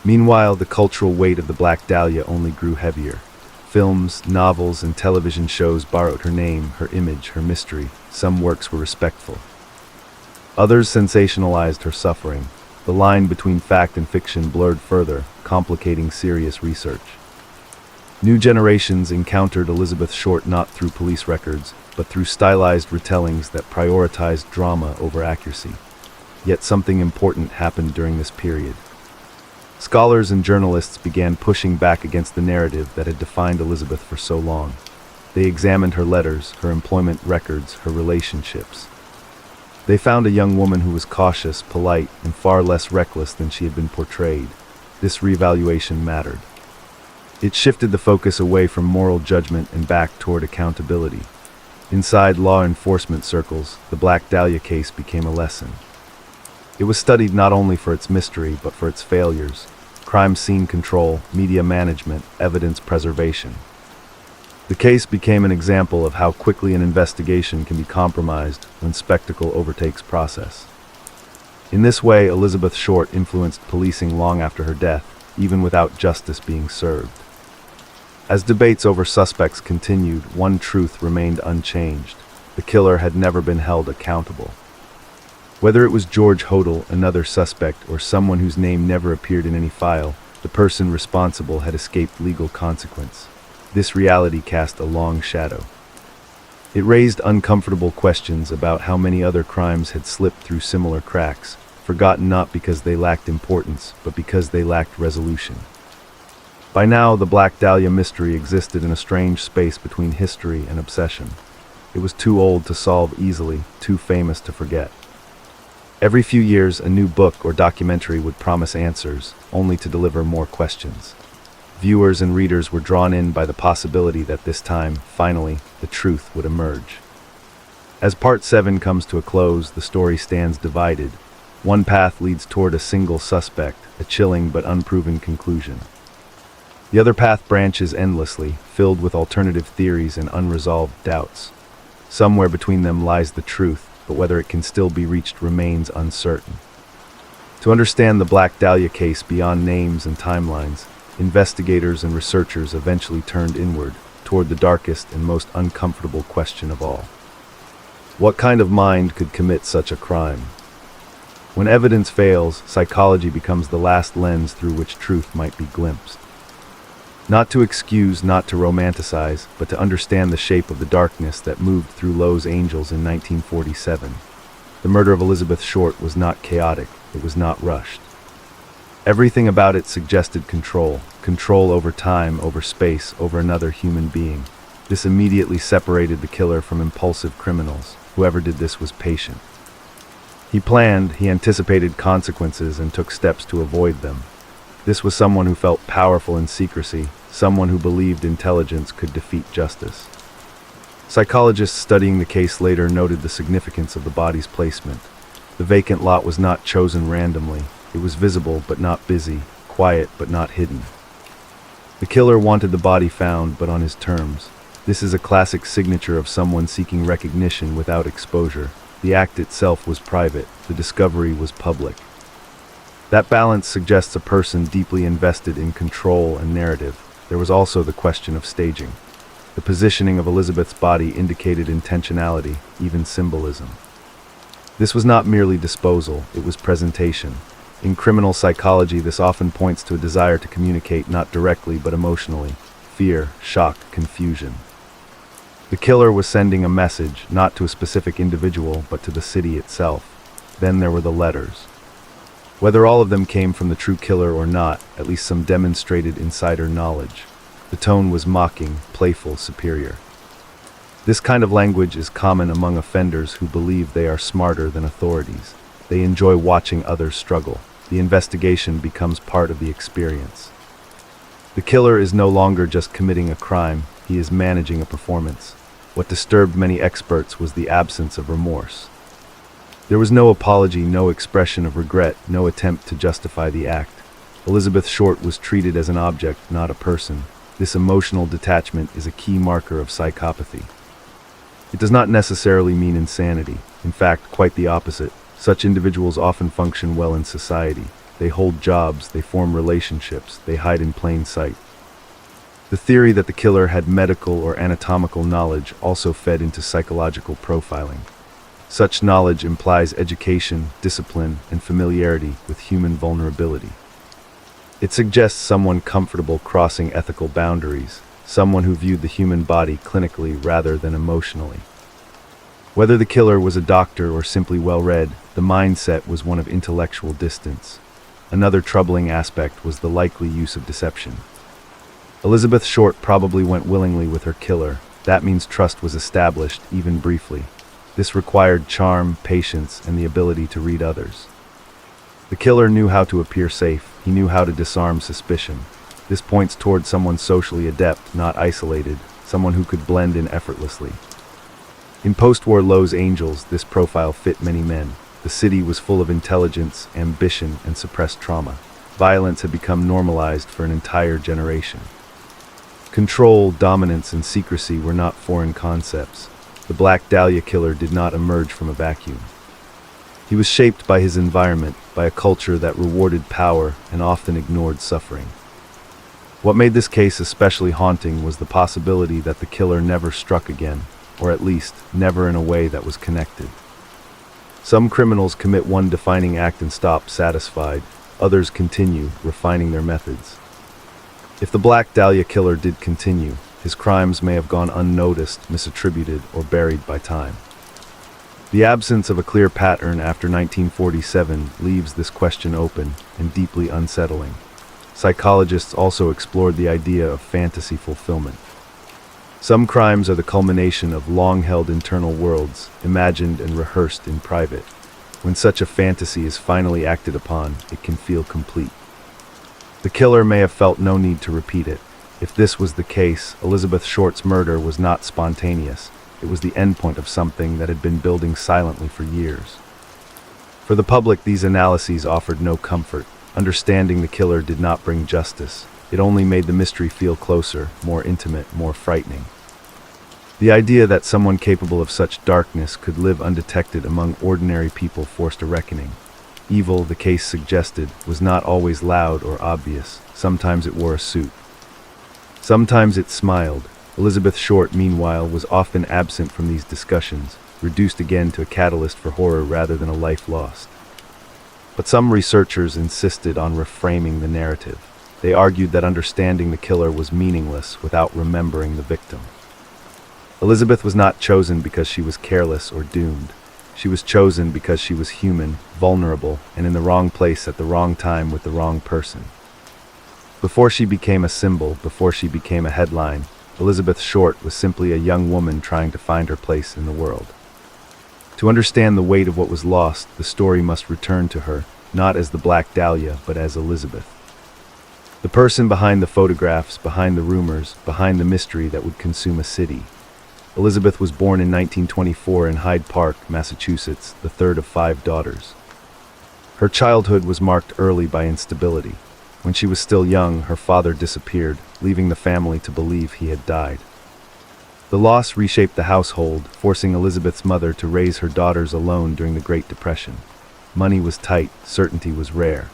Meanwhile, the cultural weight of the Black Dahlia only grew heavier. Films, novels, and television shows borrowed her name, her image, her mystery. Some works were respectful. Others sensationalized her suffering. The line between fact and fiction blurred further, complicating serious research. New generations encountered Elizabeth Short not through police records, but through stylized retellings that prioritized drama over accuracy. Yet something important happened during this period. Scholars and journalists began pushing back against the narrative that had defined Elizabeth for so long. They examined her letters, her employment records, her relationships. They found a young woman who was cautious, polite, and far less reckless than she had been portrayed. This reevaluation mattered. It shifted the focus away from moral judgment and back toward accountability. Inside law enforcement circles, the Black Dahlia case became a lesson. It was studied not only for its mystery, but for its failures: crime scene control, media management, evidence preservation. The case became an example of how quickly an investigation can be compromised when spectacle overtakes process. In this way, Elizabeth Short influenced policing long after her death, even without justice being served. As debates over suspects continued, one truth remained unchanged: the killer had never been held accountable. Whether it was George Hodel, another suspect, or someone whose name never appeared in any file, the person responsible had escaped legal consequence. This reality cast a long shadow. It raised uncomfortable questions about how many other crimes had slipped through similar cracks, forgotten not because they lacked importance, but because they lacked resolution. By now, the Black Dahlia mystery existed in a strange space between history and obsession. It was too old to solve easily, too famous to forget. Every few years, a new book or documentary would promise answers, only to deliver more questions. Viewers and readers were drawn in by the possibility that this time, finally, the truth would emerge. As Part 7 comes to a close, the story stands divided. One path leads toward a single suspect, a chilling but unproven conclusion. The other path branches endlessly, filled with alternative theories and unresolved doubts. Somewhere between them lies the truth, but whether it can still be reached remains uncertain. To understand the Black Dahlia case beyond names and timelines, investigators and researchers eventually turned inward, toward the darkest and most uncomfortable question of all. What kind of mind could commit such a crime? When evidence fails, psychology becomes the last lens through which truth might be glimpsed. Not to excuse, not to romanticize, but to understand the shape of the darkness that moved through Los Angeles in 1947. The murder of Elizabeth Short was not chaotic, it was not rushed. Everything about it suggested control over time, over space, over another human being. This immediately separated the killer from impulsive criminals. Whoever did this was patient. He planned, he anticipated consequences and took steps to avoid them. This was someone who felt powerful in secrecy, someone who believed intelligence could defeat justice. Psychologists studying the case later noted the significance of the body's placement. The vacant lot was not chosen randomly. It was visible but not busy, quiet but not hidden. The killer wanted the body found, but on his terms. This is a classic signature of someone seeking recognition without exposure. The act itself was private, the discovery was public. That balance suggests a person deeply invested in control and narrative. There was also the question of staging. The positioning of Elizabeth's body indicated intentionality, even symbolism. This was not merely disposal, it was presentation. In criminal psychology, this often points to a desire to communicate not directly but emotionally. Fear, shock, confusion. The killer was sending a message, not to a specific individual, but to the city itself. Then there were the letters. Whether all of them came from the true killer or not, at least some demonstrated insider knowledge. The tone was mocking, playful, superior. This kind of language is common among offenders who believe they are smarter than authorities. They enjoy watching others struggle. The investigation becomes part of the experience. The killer is no longer just committing a crime, he is managing a performance. What disturbed many experts was the absence of remorse. There was no apology, no expression of regret, no attempt to justify the act. Elizabeth Short was treated as an object, not a person. This emotional detachment is a key marker of psychopathy. It does not necessarily mean insanity. In fact, quite the opposite. Such individuals often function well in society. They hold jobs, they form relationships, they hide in plain sight. The theory that the killer had medical or anatomical knowledge also fed into psychological profiling. Such knowledge implies education, discipline, and familiarity with human vulnerability. It suggests someone comfortable crossing ethical boundaries, someone who viewed the human body clinically rather than emotionally. Whether the killer was a doctor or simply well-read, the mindset was one of intellectual distance. Another troubling aspect was the likely use of deception. Elizabeth Short probably went willingly with her killer. That means trust was established, even briefly. This required charm, patience, and the ability to read others. The killer knew how to appear safe. He knew how to disarm suspicion. This points toward someone socially adept, not isolated, someone who could blend in effortlessly. In post-war Lowe's Angels, this profile fit many men. The city was full of intelligence, ambition, and suppressed trauma. Violence had become normalized for an entire generation. Control, dominance, and secrecy were not foreign concepts. The Black Dahlia killer did not emerge from a vacuum. He was shaped by his environment, by a culture that rewarded power and often ignored suffering. What made this case especially haunting was the possibility that the killer never struck again, or at least, never in a way that was connected. Some criminals commit one defining act and stop satisfied. Others continue, refining their methods. If the Black Dahlia killer did continue, his crimes may have gone unnoticed, misattributed, or buried by time. The absence of a clear pattern after 1947 leaves this question open and deeply unsettling. Psychologists also explored the idea of fantasy fulfillment. Some crimes are the culmination of long-held internal worlds, imagined and rehearsed in private. When such a fantasy is finally acted upon, it can feel complete. The killer may have felt no need to repeat it. If this was the case, Elizabeth Short's murder was not spontaneous. It was the endpoint of something that had been building silently for years. For the public, these analyses offered no comfort. Understanding the killer did not bring justice. It only made the mystery feel closer, more intimate, more frightening. The idea that someone capable of such darkness could live undetected among ordinary people forced a reckoning. Evil, the case suggested, was not always loud or obvious. Sometimes it wore a suit. Sometimes it smiled. Elizabeth Short, meanwhile, was often absent from these discussions, reduced again to a catalyst for horror rather than a life lost. But some researchers insisted on reframing the narrative. They argued that understanding the killer was meaningless without remembering the victim. Elizabeth was not chosen because she was careless or doomed. She was chosen because she was human, vulnerable, and in the wrong place at the wrong time with the wrong person. Before she became a symbol, before she became a headline, Elizabeth Short was simply a young woman trying to find her place in the world. To understand the weight of what was lost, the story must return to her, not as the Black Dahlia, but as Elizabeth. The person behind the photographs, behind the rumors, behind the mystery that would consume a city. Elizabeth was born in 1924 in Hyde Park, Massachusetts, the third of 5 daughters. Her childhood was marked early by instability. When she was still young, her father disappeared, leaving the family to believe he had died. The loss reshaped the household, forcing Elizabeth's mother to raise her daughters alone during the Great Depression. Money was tight, certainty was rare.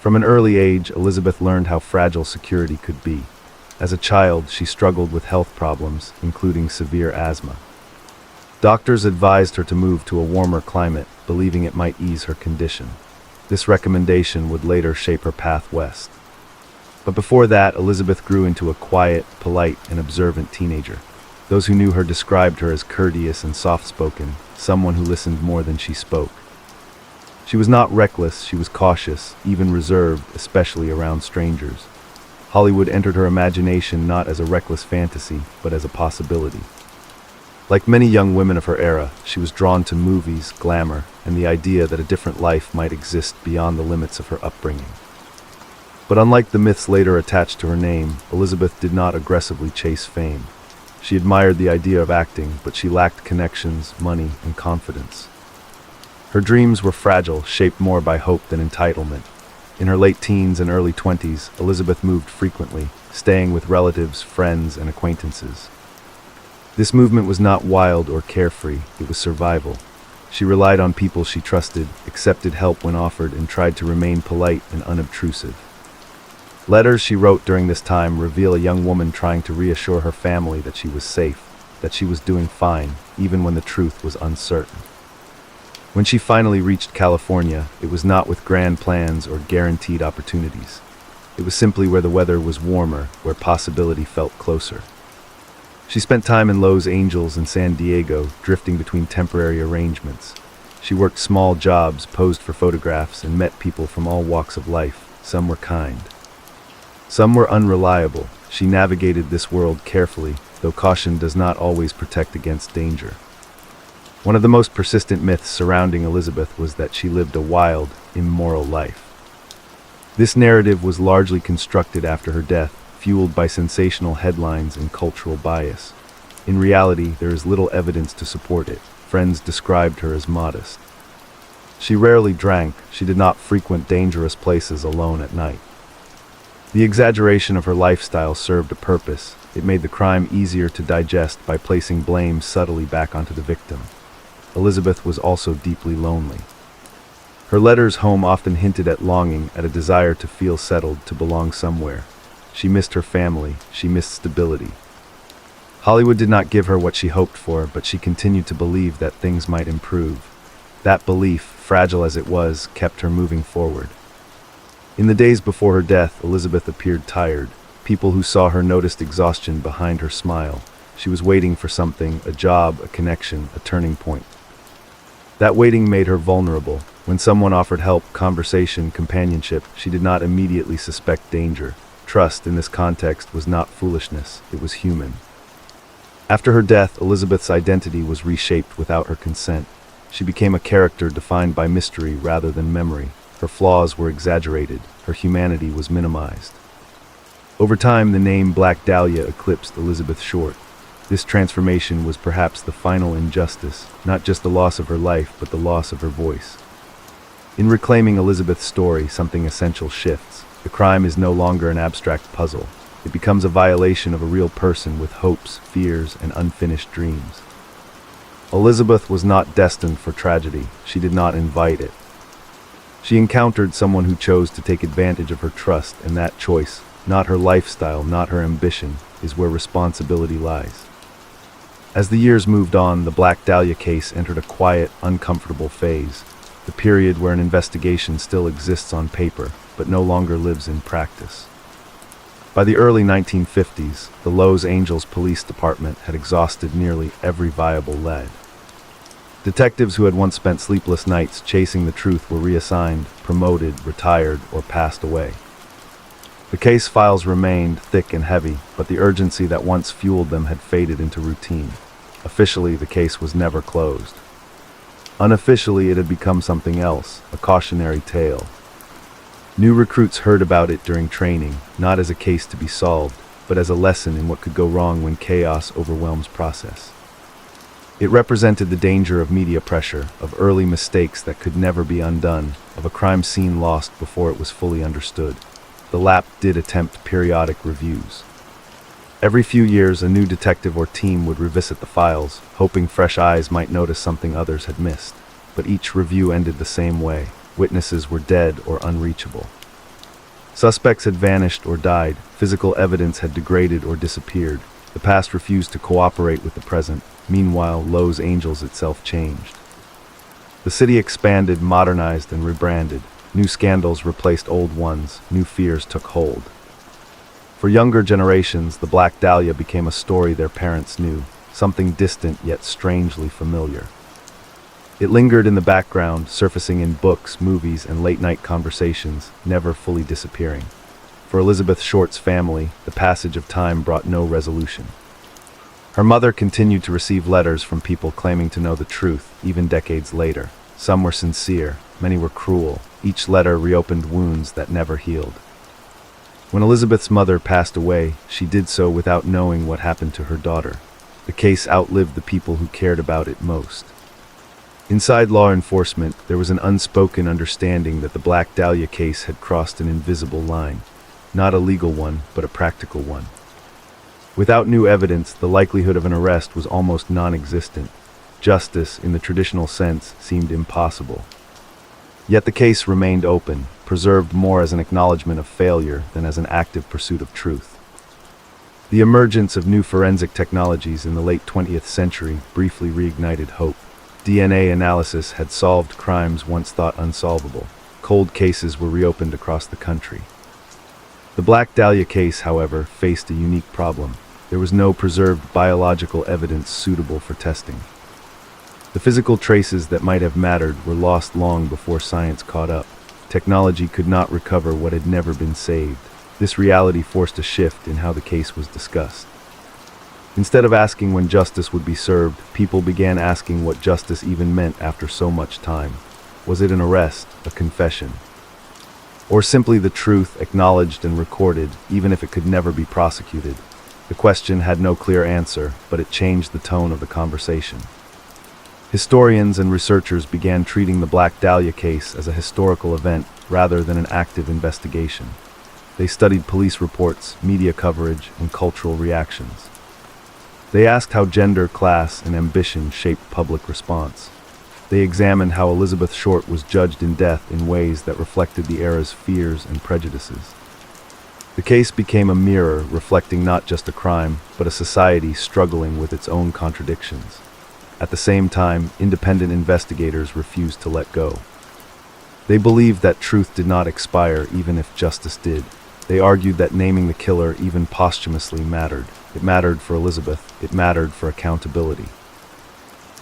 From an early age, Elizabeth learned how fragile security could be. As a child, she struggled with health problems, including severe asthma. Doctors advised her to move to a warmer climate, believing it might ease her condition. This recommendation would later shape her path west. But before that, Elizabeth grew into a quiet, polite, and observant teenager. Those who knew her described her as courteous and soft-spoken, someone who listened more than she spoke. She was not reckless, she was cautious, even reserved, especially around strangers. Hollywood entered her imagination not as a reckless fantasy, but as a possibility. Like many young women of her era, she was drawn to movies, glamour, and the idea that a different life might exist beyond the limits of her upbringing. But unlike the myths later attached to her name, Elizabeth did not aggressively chase fame. She admired the idea of acting, but she lacked connections, money, and confidence. Her dreams were fragile, shaped more by hope than entitlement. In her late teens and early 20s, Elizabeth moved frequently, staying with relatives, friends, and acquaintances. This movement was not wild or carefree, it was survival. She relied on people she trusted, accepted help when offered, and tried to remain polite and unobtrusive. Letters she wrote during this time reveal a young woman trying to reassure her family that she was safe, that she was doing fine, even when the truth was uncertain. When she finally reached California, it was not with grand plans or guaranteed opportunities. It was simply where the weather was warmer, where possibility felt closer. She spent time in Los Angeles and San Diego, drifting between temporary arrangements. She worked small jobs, posed for photographs, and met people from all walks of life. Some were kind. Some were unreliable. She navigated this world carefully, though caution does not always protect against danger. One of the most persistent myths surrounding Elizabeth was that she lived a wild, immoral life. This narrative was largely constructed after her death, fueled by sensational headlines and cultural bias. In reality, there is little evidence to support it. Friends described her as modest. She rarely drank. She did not frequent dangerous places alone at night. The exaggeration of her lifestyle served a purpose. It made the crime easier to digest by placing blame subtly back onto the victim. Elizabeth was also deeply lonely. Her letters home often hinted at longing, at a desire to feel settled, to belong somewhere. She missed her family, she missed stability. Hollywood did not give her what she hoped for, but she continued to believe that things might improve. That belief, fragile as it was, kept her moving forward. In the days before her death, Elizabeth appeared tired. People who saw her noticed exhaustion behind her smile. She was waiting for something, a job, a connection, a turning point. That waiting made her vulnerable. When someone offered help, conversation, companionship, she did not immediately suspect danger. Trust, in this context, was not foolishness, it was human. After her death, Elizabeth's identity was reshaped without her consent. She became a character defined by mystery rather than memory. Her flaws were exaggerated, her humanity was minimized. Over time, the name Black Dahlia eclipsed Elizabeth Short. This transformation was perhaps the final injustice, not just the loss of her life, but the loss of her voice. In reclaiming Elizabeth's story, something essential shifts. The crime is no longer an abstract puzzle. It becomes a violation of a real person with hopes, fears, and unfinished dreams. Elizabeth was not destined for tragedy. She did not invite it. She encountered someone who chose to take advantage of her trust, and that choice, not her lifestyle, not her ambition, is where responsibility lies. As the years moved on, the Black Dahlia case entered a quiet, uncomfortable phase, the period where an investigation still exists on paper, but no longer lives in practice. By the early 1950s, the Los Angeles Police Department had exhausted nearly every viable lead. Detectives who had once spent sleepless nights chasing the truth were reassigned, promoted, retired, or passed away. The case files remained thick and heavy, but the urgency that once fueled them had faded into routine. Officially, the case was never closed. Unofficially, it had become something else, a cautionary tale. New recruits heard about it during training, not as a case to be solved, but as a lesson in what could go wrong when chaos overwhelms process. It represented the danger of media pressure, of early mistakes that could never be undone, of a crime scene lost before it was fully understood. The LAP did attempt periodic reviews. Every few years, a new detective or team would revisit the files, hoping fresh eyes might notice something others had missed. But each review ended the same way. Witnesses were dead or unreachable. Suspects had vanished or died. Physical evidence had degraded or disappeared. The past refused to cooperate with the present. Meanwhile, Los Angeles itself changed. The city expanded, modernized, and rebranded. New scandals replaced old ones, new fears took hold. For younger generations, the Black Dahlia became a story their parents knew, something distant yet strangely familiar. It lingered in the background, surfacing in books, movies, and late-night conversations, never fully disappearing. For Elizabeth Short's family, the passage of time brought no resolution. Her mother continued to receive letters from people claiming to know the truth, even decades later. Some were sincere, many were cruel. Each letter reopened wounds that never healed. When Elizabeth's mother passed away, she did so without knowing what happened to her daughter. The case outlived the people who cared about it most. Inside law enforcement, there was an unspoken understanding that the Black Dahlia case had crossed an invisible line. Not a legal one, but a practical one. Without new evidence, the likelihood of an arrest was almost non-existent. Justice, in the traditional sense, seemed impossible. Yet the case remained open, preserved more as an acknowledgement of failure than as an active pursuit of truth. The emergence of new forensic technologies in the late 20th century briefly reignited hope. DNA analysis had solved crimes once thought unsolvable. Cold cases were reopened across the country. The Black Dahlia case, however, faced a unique problem. There was no preserved biological evidence suitable for testing. The physical traces that might have mattered were lost long before science caught up. Technology could not recover what had never been saved. This reality forced a shift in how the case was discussed. Instead of asking when justice would be served, people began asking what justice even meant after so much time. Was it an arrest, a confession, or simply the truth acknowledged and recorded, even if it could never be prosecuted? The question had no clear answer, but it changed the tone of the conversation. Historians and researchers began treating the Black Dahlia case as a historical event rather than an active investigation. They studied police reports, media coverage, and cultural reactions. They asked how gender, class, and ambition shaped public response. They examined how Elizabeth Short was judged in death in ways that reflected the era's fears and prejudices. The case became a mirror reflecting not just a crime, but a society struggling with its own contradictions. At the same time, independent investigators refused to let go. They believed that truth did not expire even if justice did. They argued that naming the killer, even posthumously, mattered. It mattered for Elizabeth. It mattered for accountability.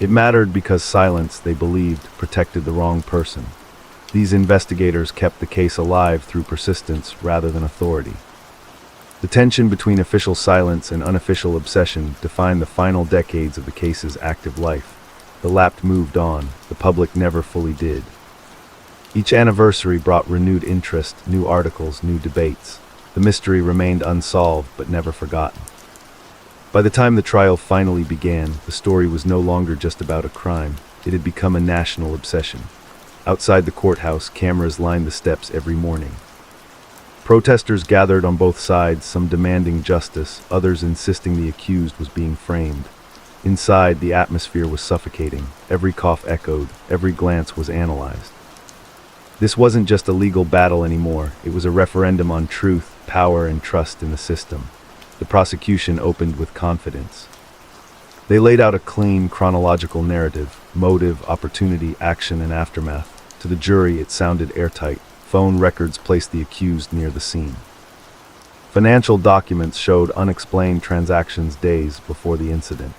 It mattered because silence, they believed, protected the wrong person. These investigators kept the case alive through persistence rather than authority. The tension between official silence and unofficial obsession defined the final decades of the case's active life. The lap moved on. The public never fully did. Each anniversary brought renewed interest, new articles, new debates. The mystery remained unsolved but never forgotten. By the time the trial finally began, the story was no longer just about a crime. It had become a national obsession. Outside the courthouse, cameras lined the steps every morning. Protesters gathered on both sides, some demanding justice, others insisting the accused was being framed. Inside, the atmosphere was suffocating. Every cough echoed, every glance was analyzed. This wasn't just a legal battle anymore. It was a referendum on truth, power, and trust in the system. The prosecution opened with confidence. They laid out a clean, chronological narrative: motive, opportunity, action, and aftermath. To the jury, it sounded airtight. Phone records placed the accused near the scene. Financial documents showed unexplained transactions days before the incident.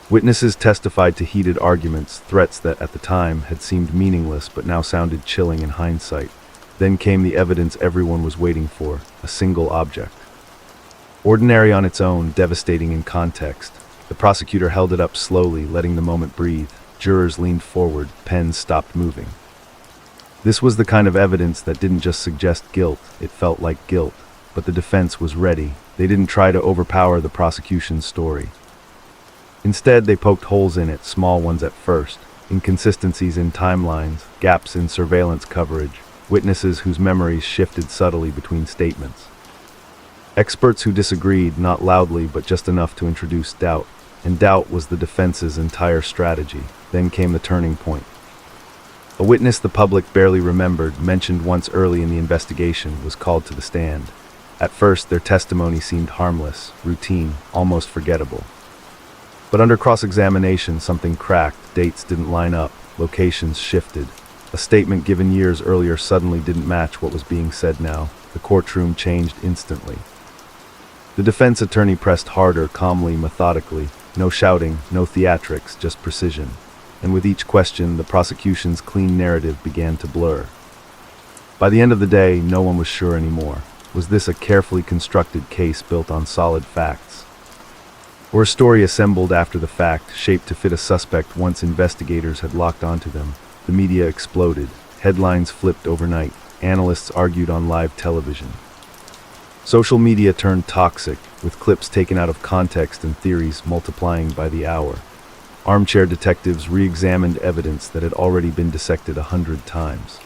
Witnesses testified to heated arguments, threats that at the time had seemed meaningless but now sounded chilling in hindsight. Then came the evidence everyone was waiting for: a single object. Ordinary on its own, devastating in context. The prosecutor held it up slowly, letting the moment breathe. Jurors leaned forward, pens stopped moving. This was the kind of evidence that didn't just suggest guilt, it felt like guilt. But the defense was ready. They didn't try to overpower the prosecution's story. Instead, they poked holes in it, small ones at first. Inconsistencies in timelines, gaps in surveillance coverage, witnesses whose memories shifted subtly between statements. Experts who disagreed, not loudly but just enough to introduce doubt. And doubt was the defense's entire strategy. Then came the turning point. A witness the public barely remembered, mentioned once early in the investigation, was called to the stand. At first, their testimony seemed harmless, routine, almost forgettable. But under cross-examination, something cracked, dates didn't line up, locations shifted. A statement given years earlier suddenly didn't match what was being said now. The courtroom changed instantly. The defense attorney pressed harder, calmly, methodically. No shouting, no theatrics, just precision. And with each question, the prosecution's clean narrative began to blur. By the end of the day, no one was sure anymore. Was this a carefully constructed case built on solid facts? Or a story assembled after the fact, shaped to fit a suspect once investigators had locked onto them? The media exploded. Headlines flipped overnight. Analysts argued on live television. Social media turned toxic, with clips taken out of context and theories multiplying by the hour. Armchair detectives re-examined evidence that had already been dissected 100 times.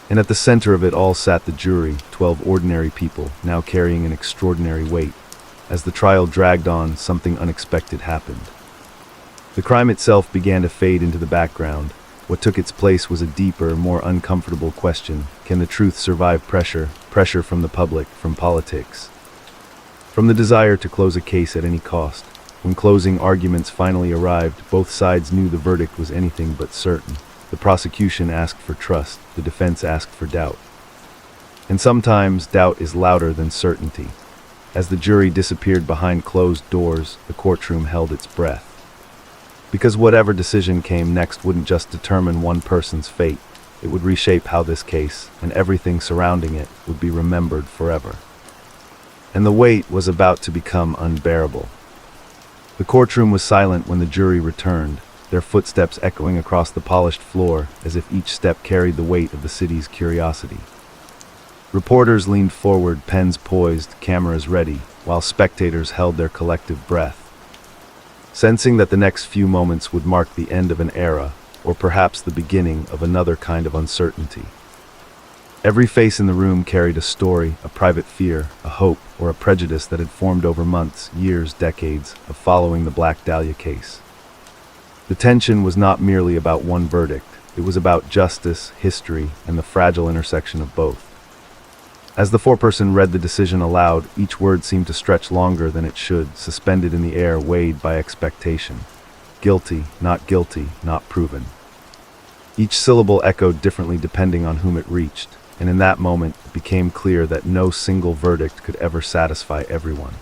And at the center of it all sat the jury, 12 ordinary people, now carrying an extraordinary weight. As the trial dragged on, something unexpected happened. The crime itself began to fade into the background. What took its place was a deeper, more uncomfortable question. Can the truth survive pressure? Pressure from the public, from politics, from the desire to close a case at any cost. When closing arguments finally arrived, both sides knew the verdict was anything but certain. The prosecution asked for trust, the defense asked for doubt. And sometimes doubt is louder than certainty. As the jury disappeared behind closed doors, the courtroom held its breath. Because whatever decision came next wouldn't just determine one person's fate, it would reshape how this case, and everything surrounding it, would be remembered forever. And the weight was about to become unbearable. The courtroom was silent when the jury returned, their footsteps echoing across the polished floor as if each step carried the weight of the city's curiosity. Reporters leaned forward, pens poised, cameras ready, while spectators held their collective breath, sensing that the next few moments would mark the end of an era, or perhaps the beginning of another kind of uncertainty. Every face in the room carried a story, a private fear, a hope, or a prejudice that had formed over months, years, decades of following the Black Dahlia case. The tension was not merely about one verdict, it was about justice, history, and the fragile intersection of both. As the foreperson read the decision aloud, each word seemed to stretch longer than it should, suspended in the air, weighed by expectation. Guilty, not proven. Each syllable echoed differently depending on whom it reached, and in that moment it became clear that no single verdict could ever satisfy everyone.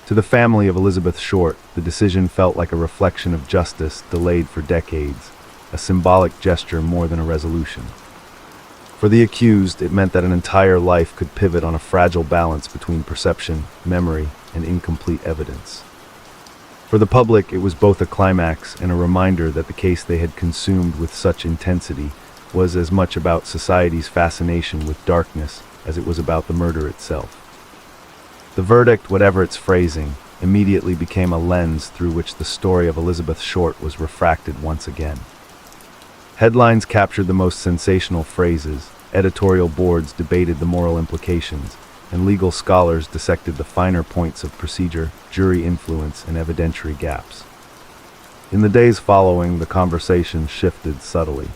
To the family of Elizabeth Short, the decision felt like a reflection of justice delayed for decades, a symbolic gesture more than a resolution. For the accused, it meant that an entire life could pivot on a fragile balance between perception, memory, and incomplete evidence. For the public, it was both a climax and a reminder that the case they had consumed with such intensity was as much about society's fascination with darkness as it was about the murder itself. The verdict, whatever its phrasing, immediately became a lens through which the story of Elizabeth Short was refracted once again. Headlines captured the most sensational phrases, editorial boards debated the moral implications, and legal scholars dissected the finer points of procedure, jury influence, and evidentiary gaps. In the days following, the conversation shifted subtly.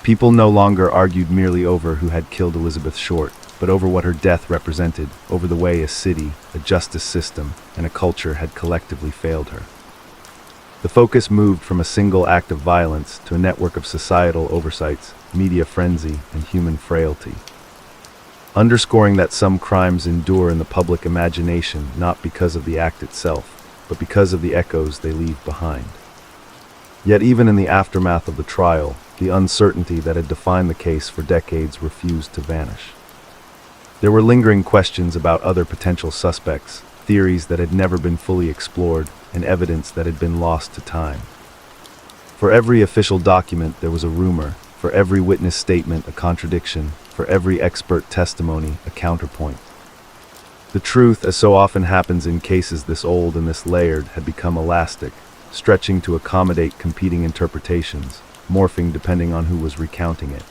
People no longer argued merely over who had killed Elizabeth Short, but over what her death represented, over the way a city, a justice system, and a culture had collectively failed her. The focus moved from a single act of violence to a network of societal oversights, media frenzy, and human frailty, underscoring that some crimes endure in the public imagination not because of the act itself, but because of the echoes they leave behind. Yet even in the aftermath of the trial, the uncertainty that had defined the case for decades refused to vanish. There were lingering questions about other potential suspects, theories that had never been fully explored, and evidence that had been lost to time. For every official document, there was a rumor. For every witness statement, a contradiction. For every expert testimony, a counterpoint. The truth, as so often happens in cases this old and this layered, had become elastic, stretching to accommodate competing interpretations, morphing depending on who was recounting it,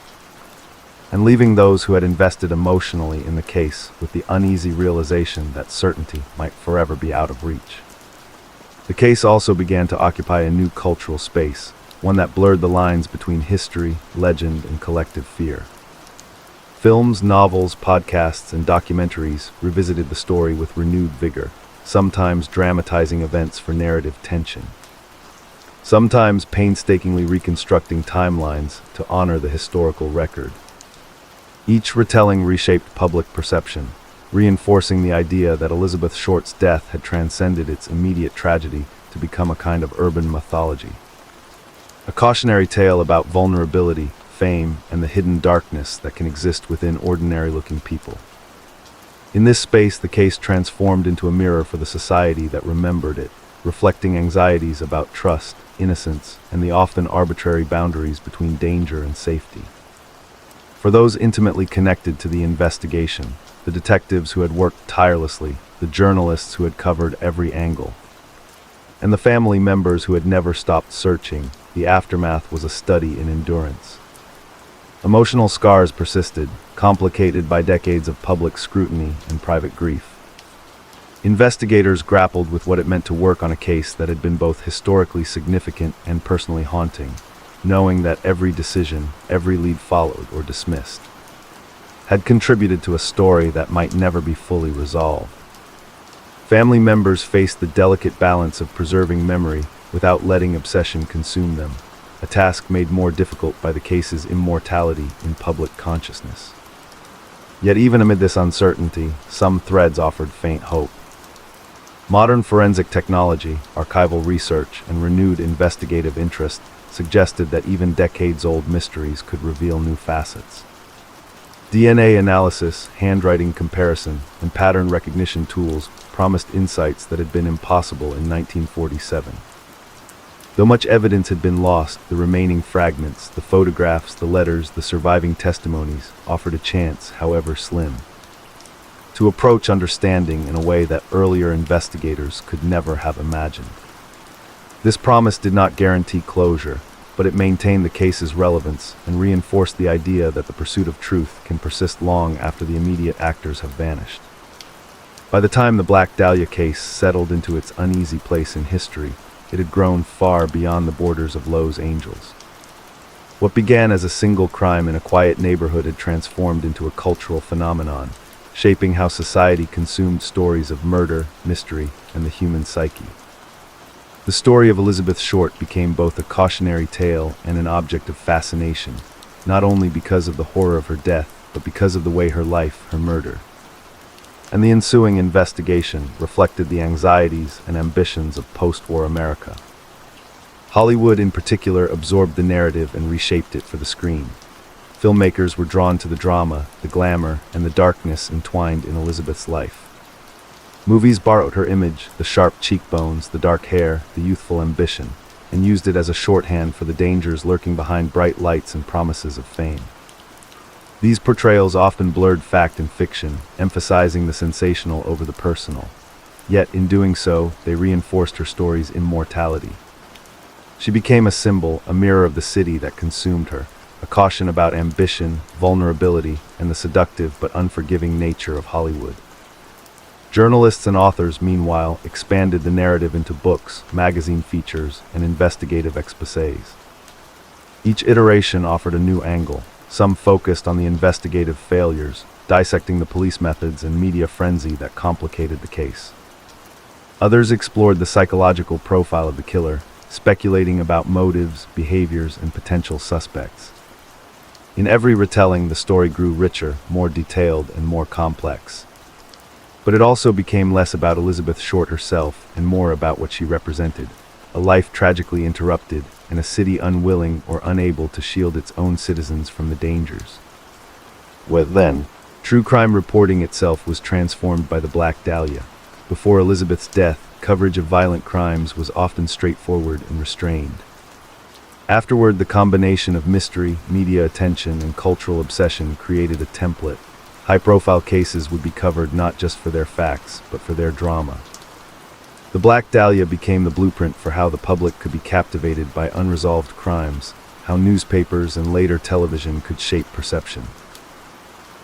and leaving those who had invested emotionally in the case with the uneasy realization that certainty might forever be out of reach. The case also began to occupy a new cultural space, one that blurred the lines between history, legend, and collective fear. Films, novels, podcasts, and documentaries revisited the story with renewed vigor, sometimes dramatizing events for narrative tension, sometimes painstakingly reconstructing timelines to honor the historical record. Each retelling reshaped public perception, reinforcing the idea that Elizabeth Short's death had transcended its immediate tragedy to become a kind of urban mythology. A cautionary tale about vulnerability, fame, and the hidden darkness that can exist within ordinary-looking people. In this space, the case transformed into a mirror for the society that remembered it, reflecting anxieties about trust, innocence, and the often arbitrary boundaries between danger and safety. For those intimately connected to the investigation, the detectives who had worked tirelessly, the journalists who had covered every angle, and the family members who had never stopped searching, the aftermath was a study in endurance. Emotional scars persisted, complicated by decades of public scrutiny and private grief. Investigators grappled with what it meant to work on a case that had been both historically significant and personally haunting, knowing that every decision, every lead followed or dismissed, had contributed to a story that might never be fully resolved. Family members faced the delicate balance of preserving memory without letting obsession consume them, a task made more difficult by the case's immortality in public consciousness. Yet even amid this uncertainty, some threads offered faint hope. Modern forensic technology, archival research, and renewed investigative interest suggested that even decades-old mysteries could reveal new facets. DNA analysis, handwriting comparison, and pattern recognition tools promised insights that had been impossible in 1947. Though much evidence had been lost, the remaining fragments, the photographs, the letters, the surviving testimonies, offered a chance, however slim, to approach understanding in a way that earlier investigators could never have imagined. This promise did not guarantee closure, but it maintained the case's relevance and reinforced the idea that the pursuit of truth can persist long after the immediate actors have vanished. By the time the Black Dahlia case settled into its uneasy place in history, it had grown far beyond the borders of Los Angeles. What began as a single crime in a quiet neighborhood had transformed into a cultural phenomenon, shaping how society consumed stories of murder, mystery, and the human psyche. The story of Elizabeth Short became both a cautionary tale and an object of fascination, not only because of the horror of her death, but because of the way her life, her murder, and the ensuing investigation reflected the anxieties and ambitions of post-war America. Hollywood in particular absorbed the narrative and reshaped it for the screen. Filmmakers were drawn to the drama, the glamour, and the darkness entwined in Elizabeth's life. Movies borrowed her image, the sharp cheekbones, the dark hair, the youthful ambition, and used it as a shorthand for the dangers lurking behind bright lights and promises of fame. These portrayals often blurred fact and fiction, emphasizing the sensational over the personal. Yet, in doing so, they reinforced her story's immortality. She became a symbol, a mirror of the city that consumed her, a caution about ambition, vulnerability, and the seductive but unforgiving nature of Hollywood. Journalists and authors, meanwhile, expanded the narrative into books, magazine features, and investigative exposés. Each iteration offered a new angle. Some focused on the investigative failures, dissecting the police methods and media frenzy that complicated the case. Others explored the psychological profile of the killer, speculating about motives, behaviors, and potential suspects. In every retelling, the story grew richer, more detailed, and more complex. But it also became less about Elizabeth Short herself and more about what she represented, a life tragically interrupted, and a city unwilling or unable to shield its own citizens from the dangers. Well then, true crime reporting itself was transformed by the Black Dahlia. Before Elizabeth's death, coverage of violent crimes was often straightforward and restrained. Afterward, the combination of mystery, media attention, and cultural obsession created a template. High-profile cases would be covered not just for their facts, but for their drama. The Black Dahlia became the blueprint for how the public could be captivated by unresolved crimes, how newspapers and later television could shape perception,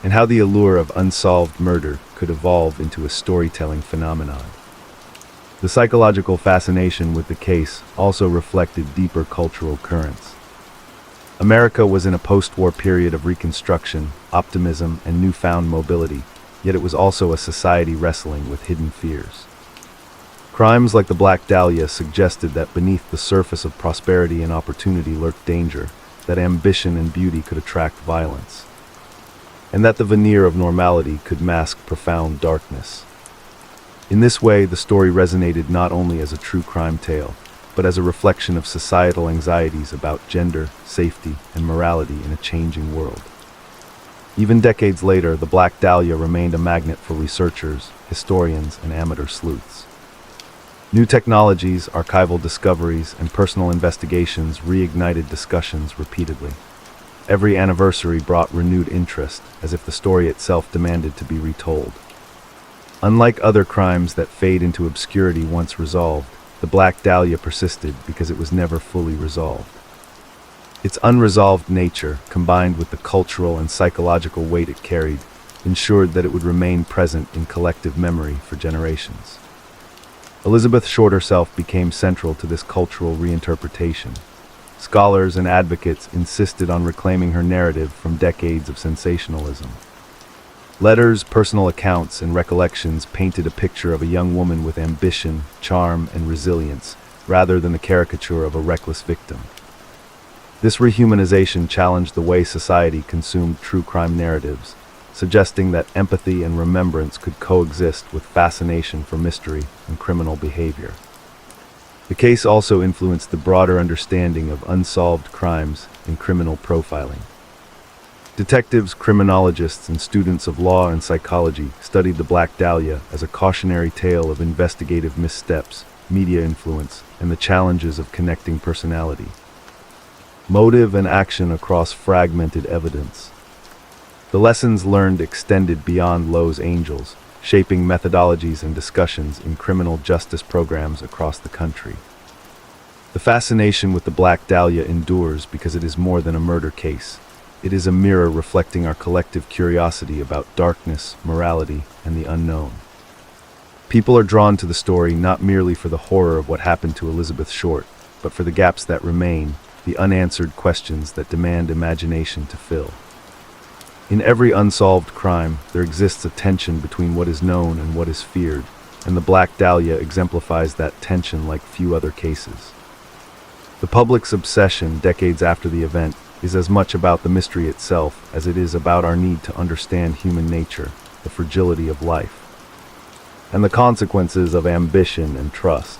and how the allure of unsolved murder could evolve into a storytelling phenomenon. The psychological fascination with the case also reflected deeper cultural currents. America was in a post-war period of reconstruction, optimism, and newfound mobility, yet it was also a society wrestling with hidden fears. Crimes like the Black Dahlia suggested that beneath the surface of prosperity and opportunity lurked danger, that ambition and beauty could attract violence, and that the veneer of normality could mask profound darkness. In this way, the story resonated not only as a true crime tale, but as a reflection of societal anxieties about gender, safety, and morality in a changing world. Even decades later, the Black Dahlia remained a magnet for researchers, historians, and amateur sleuths. New technologies, archival discoveries, and personal investigations reignited discussions repeatedly. Every anniversary brought renewed interest, as if the story itself demanded to be retold. Unlike other crimes that fade into obscurity once resolved, the Black Dahlia persisted because it was never fully resolved. Its unresolved nature, combined with the cultural and psychological weight it carried, ensured that it would remain present in collective memory for generations. Elizabeth Short herself became central to this cultural reinterpretation. Scholars and advocates insisted on reclaiming her narrative from decades of sensationalism. Letters, personal accounts, and recollections painted a picture of a young woman with ambition, charm, and resilience, rather than the caricature of a reckless victim. This rehumanization challenged the way society consumed true crime narratives, suggesting that empathy and remembrance could coexist with fascination for mystery and criminal behavior. The case also influenced the broader understanding of unsolved crimes in criminal profiling. Detectives, criminologists, and students of law and psychology studied the Black Dahlia as a cautionary tale of investigative missteps, media influence, and the challenges of connecting personality, motive, and action across fragmented evidence. The lessons learned extended beyond Lowe's Angels, shaping methodologies and discussions in criminal justice programs across the country. The fascination with the Black Dahlia endures because it is more than a murder case. It is a mirror reflecting our collective curiosity about darkness, morality, and the unknown. People are drawn to the story not merely for the horror of what happened to Elizabeth Short, but for the gaps that remain, the unanswered questions that demand imagination to fill. In every unsolved crime, there exists a tension between what is known and what is feared, and the Black Dahlia exemplifies that tension like few other cases. The public's obsession, decades after the event, is as much about the mystery itself as it is about our need to understand human nature, the fragility of life, and the consequences of ambition and trust.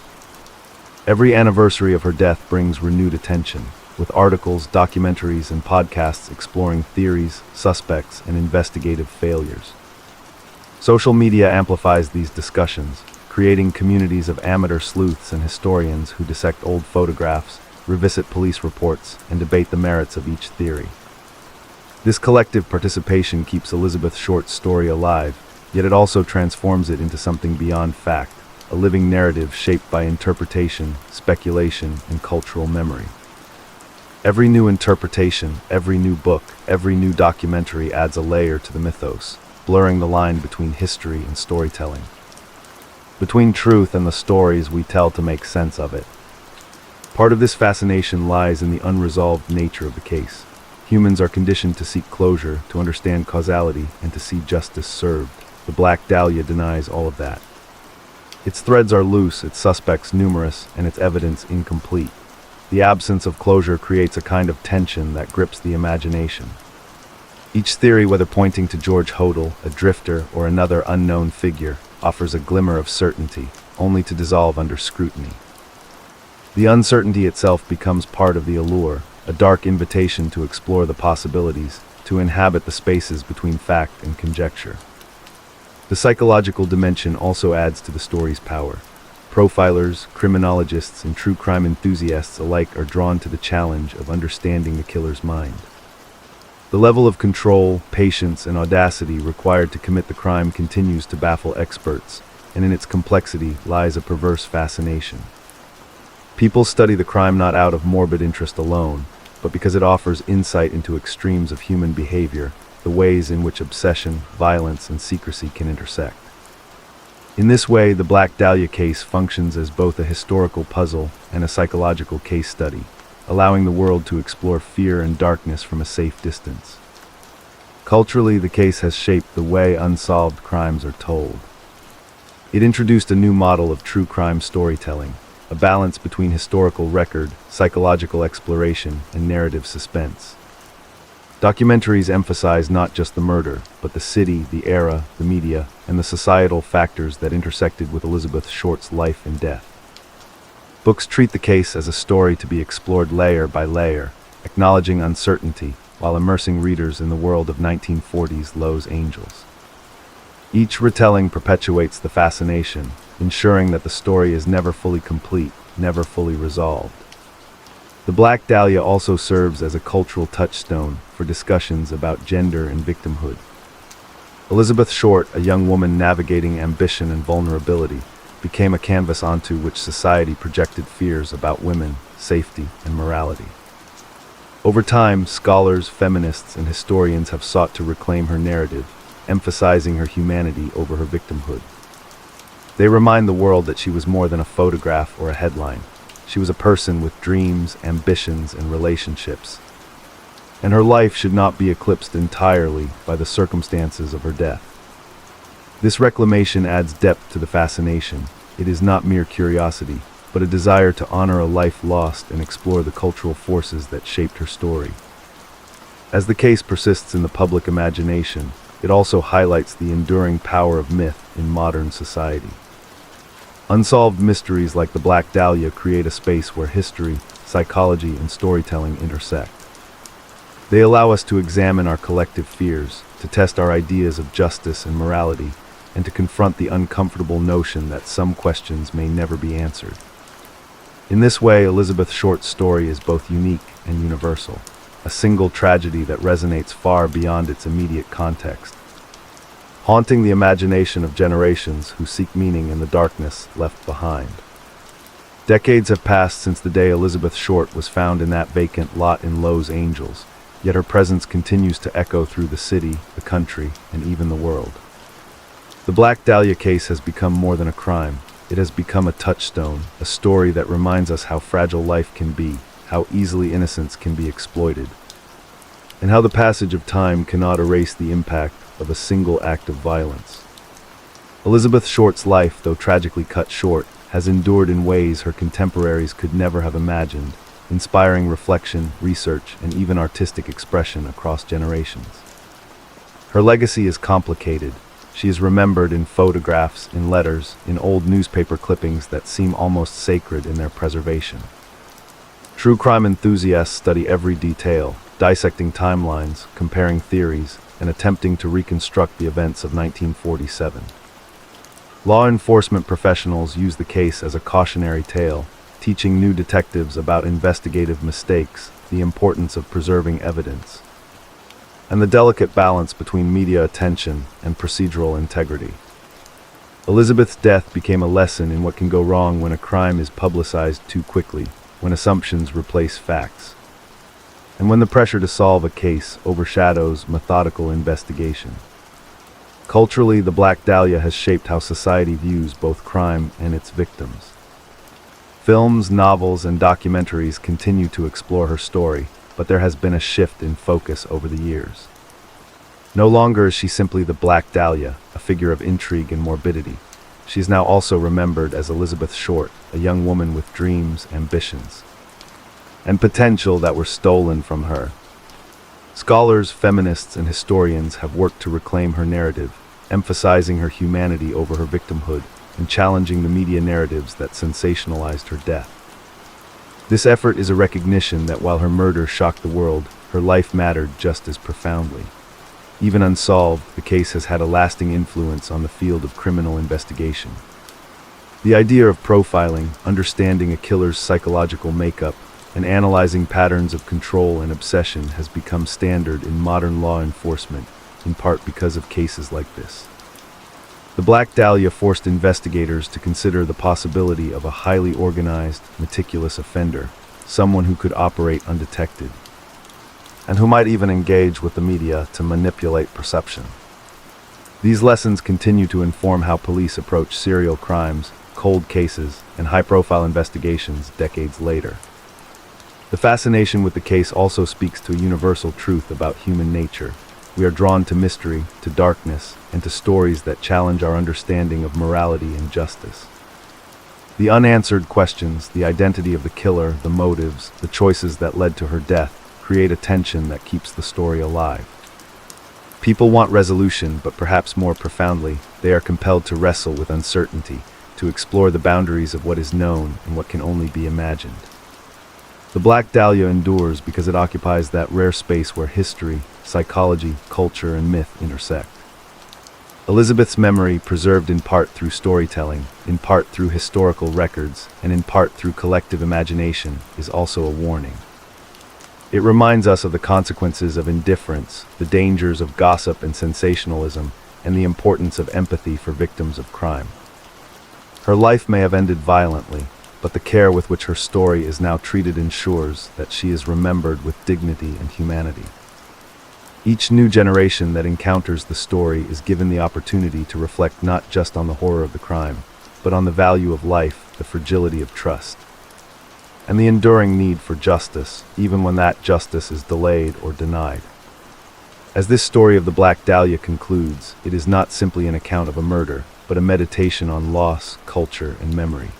Every anniversary of her death brings renewed attention, with articles, documentaries, and podcasts exploring theories, suspects, and investigative failures. Social media amplifies these discussions, creating communities of amateur sleuths and historians who dissect old photographs, revisit police reports, and debate the merits of each theory. This collective participation keeps Elizabeth Short's story alive, yet it also transforms it into something beyond fact, a living narrative shaped by interpretation, speculation, and cultural memory. Every new interpretation, every new book, every new documentary adds a layer to the mythos, blurring the line between history and storytelling, between truth and the stories we tell to make sense of it. Part of this fascination lies in the unresolved nature of the case. Humans are conditioned to seek closure, to understand causality, and to see justice served. The Black Dahlia denies all of that. Its threads are loose, its suspects numerous, and its evidence incomplete. The absence of closure creates a kind of tension that grips the imagination. Each theory, whether pointing to George Hodel, a drifter, or another unknown figure, offers a glimmer of certainty, only to dissolve under scrutiny. The uncertainty itself becomes part of the allure, a dark invitation to explore the possibilities, to inhabit the spaces between fact and conjecture. The psychological dimension also adds to the story's power. Profilers, criminologists, and true crime enthusiasts alike are drawn to the challenge of understanding the killer's mind. The level of control, patience, and audacity required to commit the crime continues to baffle experts, and in its complexity lies a perverse fascination. People study the crime not out of morbid interest alone, but because it offers insight into extremes of human behavior, the ways in which obsession, violence, and secrecy can intersect. In this way, the Black Dahlia case functions as both a historical puzzle and a psychological case study, allowing the world to explore fear and darkness from a safe distance. Culturally, the case has shaped the way unsolved crimes are told. It introduced a new model of true crime storytelling, a balance between historical record, psychological exploration, and narrative suspense. Documentaries emphasize not just the murder, but the city, the era, the media, and the societal factors that intersected with Elizabeth Short's life and death. Books treat the case as a story to be explored layer by layer, acknowledging uncertainty while immersing readers in the world of 1940s Los Angeles. Each retelling perpetuates the fascination, ensuring that the story is never fully complete, never fully resolved. The Black Dahlia also serves as a cultural touchstone for discussions about gender and victimhood. Elizabeth Short, a young woman navigating ambition and vulnerability, became a canvas onto which society projected fears about women, safety, and morality. Over time, scholars, feminists, and historians have sought to reclaim her narrative, emphasizing her humanity over her victimhood. They remind the world that she was more than a photograph or a headline. She was a person with dreams, ambitions, and relationships. And her life should not be eclipsed entirely by the circumstances of her death. This reclamation adds depth to the fascination. It is not mere curiosity, but a desire to honor a life lost and explore the cultural forces that shaped her story. As the case persists in the public imagination, it also highlights the enduring power of myth in modern society. Unsolved mysteries like the Black Dahlia create a space where history, psychology, and storytelling intersect. They allow us to examine our collective fears, to test our ideas of justice and morality, and to confront the uncomfortable notion that some questions may never be answered. In this way, Elizabeth Short's story is both unique and universal, a single tragedy that resonates far beyond its immediate context, haunting the imagination of generations who seek meaning in the darkness left behind. Decades have passed since the day Elizabeth Short was found in that vacant lot in Los Angeles, yet her presence continues to echo through the city, the country, and even the world. The Black Dahlia case has become more than a crime. It has become a touchstone, a story that reminds us how fragile life can be, how easily innocence can be exploited, and how the passage of time cannot erase the impact of a single act of violence. Elizabeth Short's life, though tragically cut short, has endured in ways her contemporaries could never have imagined, inspiring reflection, research, and even artistic expression across generations. Her legacy is complicated. She is remembered in photographs, in letters, in old newspaper clippings that seem almost sacred in their preservation. True crime enthusiasts study every detail, dissecting timelines, comparing theories, and attempting to reconstruct the events of 1947. Law enforcement professionals use the case as a cautionary tale, teaching new detectives about investigative mistakes, the importance of preserving evidence, and the delicate balance between media attention and procedural integrity. Elizabeth's death became a lesson in what can go wrong when a crime is publicized too quickly, when assumptions replace facts, and when the pressure to solve a case overshadows methodical investigation. Culturally, the Black Dahlia has shaped how society views both crime and its victims. Films, novels, and documentaries continue to explore her story, but there has been a shift in focus over the years. No longer is she simply the Black Dahlia, a figure of intrigue and morbidity. She is now also remembered as Elizabeth Short, a young woman with dreams, ambitions, and potential that were stolen from her. Scholars, feminists, and historians have worked to reclaim her narrative, emphasizing her humanity over her victimhood and challenging the media narratives that sensationalized her death. This effort is a recognition that while her murder shocked the world, her life mattered just as profoundly. Even unsolved, the case has had a lasting influence on the field of criminal investigation. The idea of profiling, understanding a killer's psychological makeup, and analyzing patterns of control and obsession has become standard in modern law enforcement, in part because of cases like this. The Black Dahlia forced investigators to consider the possibility of a highly organized, meticulous offender, someone who could operate undetected, and who might even engage with the media to manipulate perception. These lessons continue to inform how police approach serial crimes, cold cases, and high-profile investigations decades later. The fascination with the case also speaks to a universal truth about human nature. We are drawn to mystery, to darkness, and to stories that challenge our understanding of morality and justice. The unanswered questions, the identity of the killer, the motives, the choices that led to her death, create a tension that keeps the story alive. People want resolution, but perhaps more profoundly, they are compelled to wrestle with uncertainty, to explore the boundaries of what is known and what can only be imagined. The Black Dahlia endures because it occupies that rare space where history, psychology, culture, and myth intersect. Elizabeth's memory, preserved in part through storytelling, in part through historical records, and in part through collective imagination, is also a warning. It reminds us of the consequences of indifference, the dangers of gossip and sensationalism, and the importance of empathy for victims of crime. Her life may have ended violently, but the care with which her story is now treated ensures that she is remembered with dignity and humanity. Each new generation that encounters the story is given the opportunity to reflect not just on the horror of the crime, but on the value of life, the fragility of trust, and the enduring need for justice, even when that justice is delayed or denied. As this story of the Black Dahlia concludes, it is not simply an account of a murder, but a meditation on loss, culture, and memory.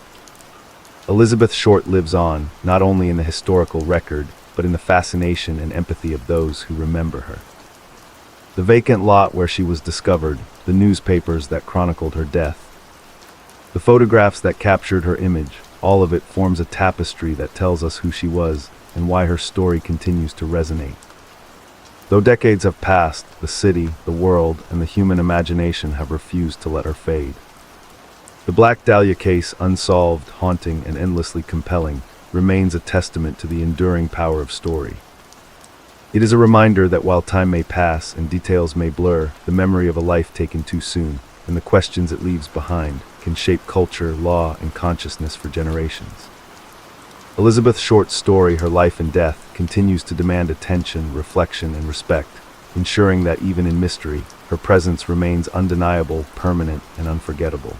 Elizabeth Short lives on, not only in the historical record, but in the fascination and empathy of those who remember her. The vacant lot where she was discovered, the newspapers that chronicled her death, the photographs that captured her image, all of it forms a tapestry that tells us who she was and why her story continues to resonate. Though decades have passed, the city, the world, and the human imagination have refused to let her fade. The Black Dahlia case, unsolved, haunting, and endlessly compelling, remains a testament to the enduring power of story. It is a reminder that while time may pass and details may blur, the memory of a life taken too soon, and the questions it leaves behind, can shape culture, law, and consciousness for generations. Elizabeth Short's story, her life and death, continues to demand attention, reflection, and respect, ensuring that even in mystery, her presence remains undeniable, permanent, and unforgettable.